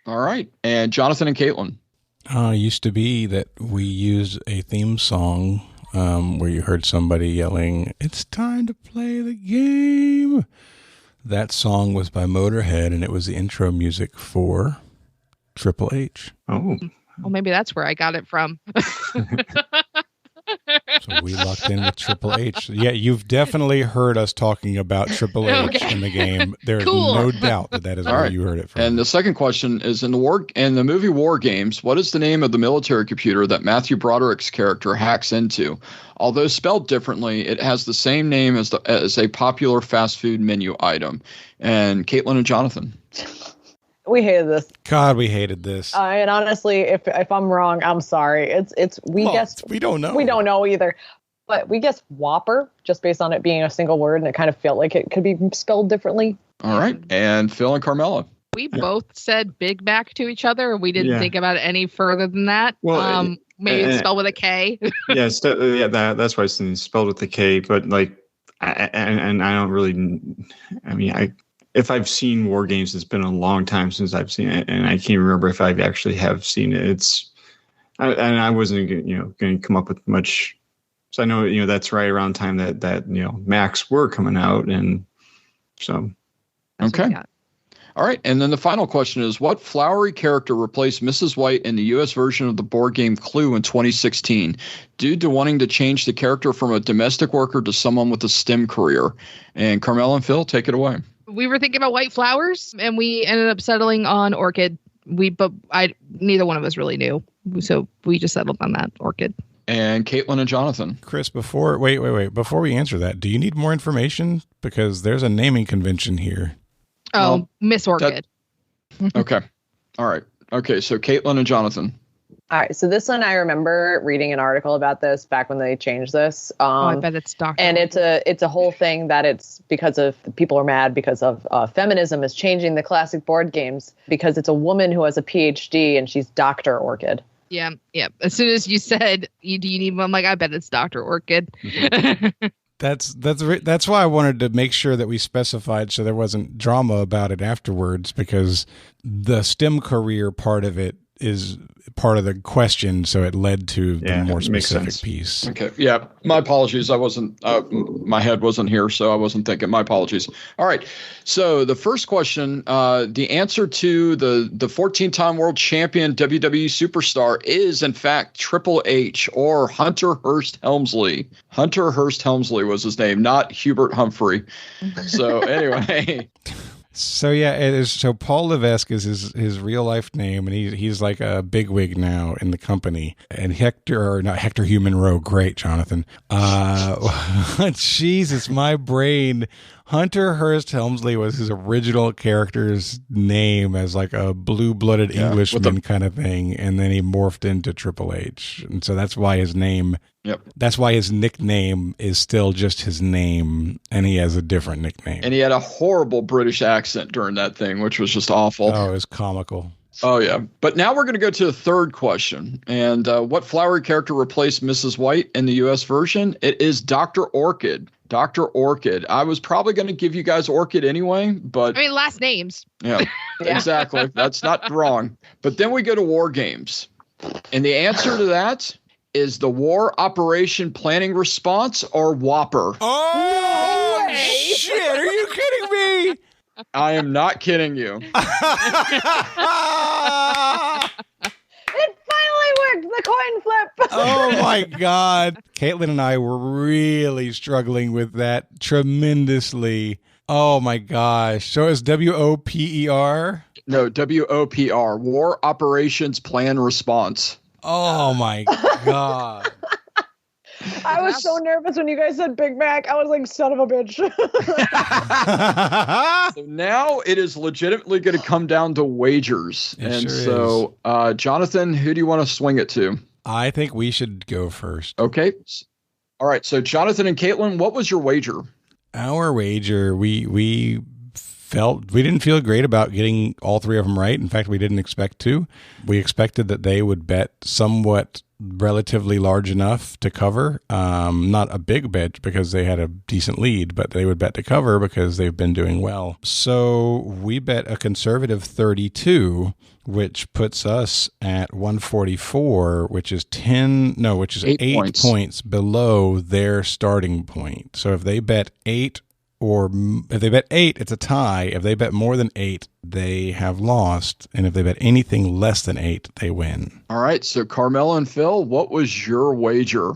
All right. And Jonathan and Caitlin. Used to be that we used a theme song where you heard somebody yelling, "It's time to play the game." That song was by Motorhead, and it was the intro music for Triple H. Oh. Well, maybe that's where I got it from. So we locked in with Triple H. Yeah, you've definitely heard us talking about Triple H in the game. There's no doubt that is where you heard it from. And the second question is, in the movie War Games, what is the name of the military computer that Matthew Broderick's character hacks into? Although spelled differently, it has the same name as a popular fast food menu item. And Caitlin and Jonathan. We hated this. God, we hated this. And honestly, if I'm wrong, I'm sorry. We guessed. We don't know. We don't know either. But we guessed Whopper just based on it being a single word, and it kind of felt like it could be spelled differently. All right. And Phil and Carmela. We both said Big Mac to each other. We didn't think about it any further than that. Well, maybe it's spelled with a K. That's why it's spelled with a K. But like, I don't really. I mean, if I've seen War Games, it's been a long time since I've seen it, and I can't remember if I actually have seen it. I wasn't, going to come up with much. So I know, that's right around time that Macs were coming out, and so. Okay. All right, and then the final question is, what flowery character replaced Mrs. White in the U.S. version of the board game Clue in 2016 due to wanting to change the character from a domestic worker to someone with a STEM career? And Carmela and Phil, take it away. We were thinking about white flowers, and we ended up settling on orchid. Neither one of us really knew, so we just settled on that, orchid. And Caitlin and Jonathan. Chris, before we answer that, do you need more information? Because there's a naming convention here. Oh, Miss Orchid. Okay. All right. Okay, so Caitlin and Jonathan. All right, so this one I remember reading an article about this back when they changed this. I bet it's Dr. And it's a whole thing that it's because of people are mad because of feminism is changing the classic board games because it's a woman who has a PhD and she's Dr. Orchid. Yeah. As soon as you said, do you need one? I'm like, I bet it's Dr. Orchid. That's why I wanted to make sure that we specified so there wasn't drama about it afterwards, because the STEM career part of it is part of the question, so it led to the more specific piece. Okay. Yeah. My apologies. I wasn't, my head wasn't here, so I wasn't thinking. My apologies. All right. So the first question, the answer to the 14-time world champion WWE superstar is, in fact, Triple H, or Hunter Hearst Helmsley. Hunter Hearst Helmsley was his name, not Hubert Humphrey. So anyway. So yeah, it is. So Paul Levesque is his real life name, and he's like a bigwig now in the company. And Hector Hugh Monroe, great, Jonathan. Jesus, my brain. Hunter Hearst Helmsley was his original character's name as like a blue-blooded Englishman kind of thing, and then he morphed into Triple H, and so that's why his name. Yep. That's why his nickname is still just his name, and he has a different nickname. And he had a horrible British accent during that thing, which was just awful. Oh, it was comical. Oh, yeah. But now we're going to go to the third question. And what flowery character replaced Mrs. White in the U.S. version? It is Dr. Orchid. Dr. Orchid. I was probably going to give you guys Orchid anyway, but... I mean, last names. Yeah, exactly. That's not wrong. But then we go to War Games. And the answer to that is the War Operation Planning Response, or WOPR. Oh, no shit. Are you kidding me? I am not kidding you. It finally worked, the coin flip. Oh my God. Caitlin and I were really struggling with that tremendously. Oh my gosh. So it's WOPER? No, WOPR, War Operations Plan Response. Oh my God. I was so nervous when you guys said Big Mac. I was like, son of a bitch. So now it is legitimately going to come down to wagers. Jonathan, who do you want to swing it to? I think we should go first. Okay. All right. So Jonathan and Caitlin, what was your wager? Our wager, we didn't feel great about getting all three of them right. In fact, we didn't expect to. We expected that they would bet somewhat relatively large enough to cover. Not a big bet because they had a decent lead, but they would bet to cover because they've been doing well. So we bet a conservative 32, which puts us at 144, which is 8 points below their starting point. So if they bet 8, or if they bet 8, it's a tie. If they bet more than 8, they have lost. And if they bet anything less than 8, they win. All right. So Carmela and Phil, what was your wager?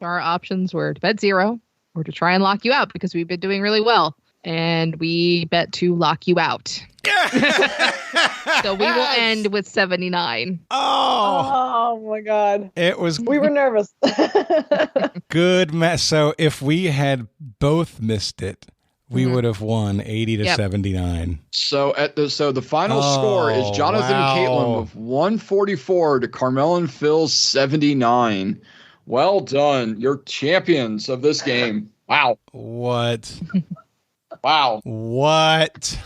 Our options were to bet 0 or to try and lock you out because we've been doing really well. And we bet to lock you out. So we will end with 79. Oh my God. We were nervous. Good mess. So if we had both missed it, we would have won 80 to 79. So the final score is Jonathan and Caitlin with 144 to Carmela and Phil's 79. Well done. You're champions of this game. Wow. What? Wow. What?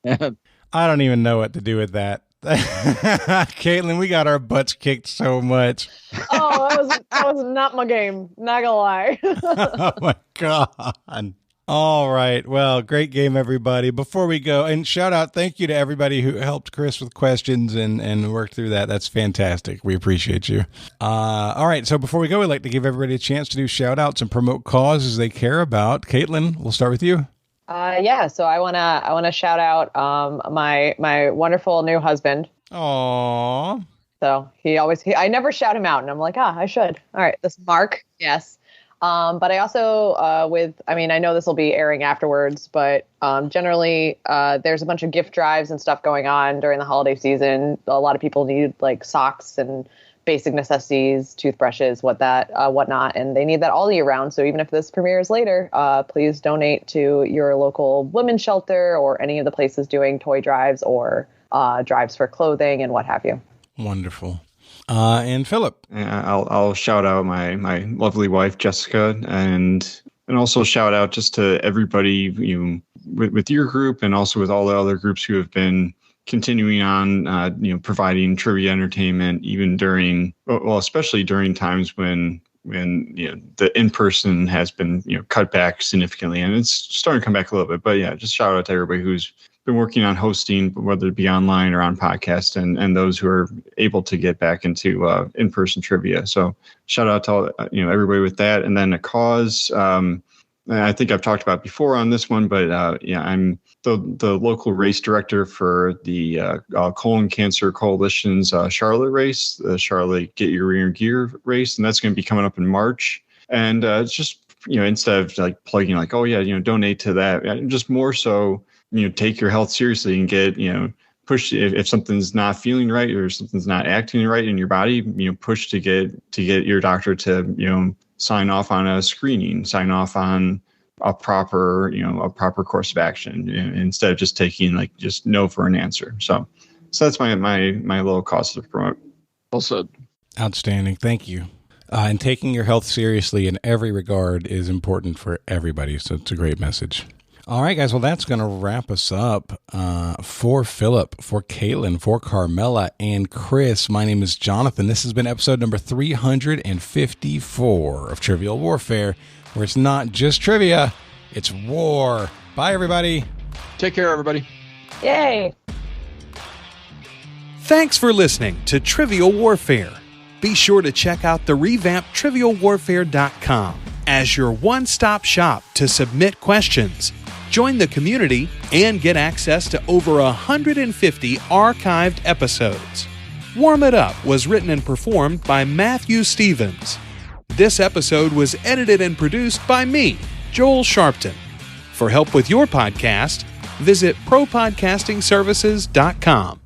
I don't even know what to do with that. Caitlin, we got our butts kicked so much. Oh, that was not my game. Not gonna lie. Oh my God. All right. Well, great game, everybody. Before we go, and thank you to everybody who helped Chris with questions and worked through that. That's fantastic. We appreciate you. All right. So before we go, we'd like to give everybody a chance to do shout outs and promote causes they care about. Caitlin, we'll start with you. So I wanna shout out my wonderful new husband. Aww. So I never shout him out, and I'm like, I should. All right, this is Mark. Yes. But I also I know this will be airing afterwards, but generally there's a bunch of gift drives and stuff going on during the holiday season. A lot of people need like socks and basic necessities, toothbrushes, whatnot, and they need that all year round. So even if this premieres later, please donate to your local women's shelter or any of the places doing toy drives or drives for clothing and what have you. Wonderful. And Philip. I'll shout out my lovely wife Jessica, and also shout out just to everybody with your group and also with all the other groups who have been continuing on, providing trivia entertainment, even especially during times when when the in-person has been cut back significantly, and it's starting to come back a little bit. But yeah, just shout out to everybody who's been working on hosting, whether it be online or on podcast, and those who are able to get back into in-person trivia. So shout out to all, everybody with that. And then a cause, I think I've talked about before on this one, but I'm the local race director for the Colon Cancer Coalition's Charlotte race, the Charlotte Get Your Rear Gear race, and that's going to be coming up in March. And it's just instead of like plugging like, oh yeah, donate to that, just more so take your health seriously and get push if something's not feeling right or something's not acting right in your body, push to get your doctor to sign off on a screening, sign off on a proper course of action, instead of just taking just no for an answer. So that's my little cause to promote. Well said. Outstanding. Thank you. And taking your health seriously in every regard is important for everybody. So it's a great message. All right, guys. Well, that's going to wrap us up. For Phillip, for Caitlin, for Carmela, and Chris, my name is Jonathan. This has been episode number 354 of Trivial Warfare, where it's not just trivia, it's war. Bye, everybody. Take care, everybody. Yay. Thanks for listening to Trivial Warfare. Be sure to check out the revamped TrivialWarfare.com as your one-stop shop to submit questions, join the community, and get access to over 150 archived episodes. Warm It Up was written and performed by Matthew Stevens. This episode was edited and produced by me, Joel Sharpton. For help with your podcast, visit ProPodcastingServices.com.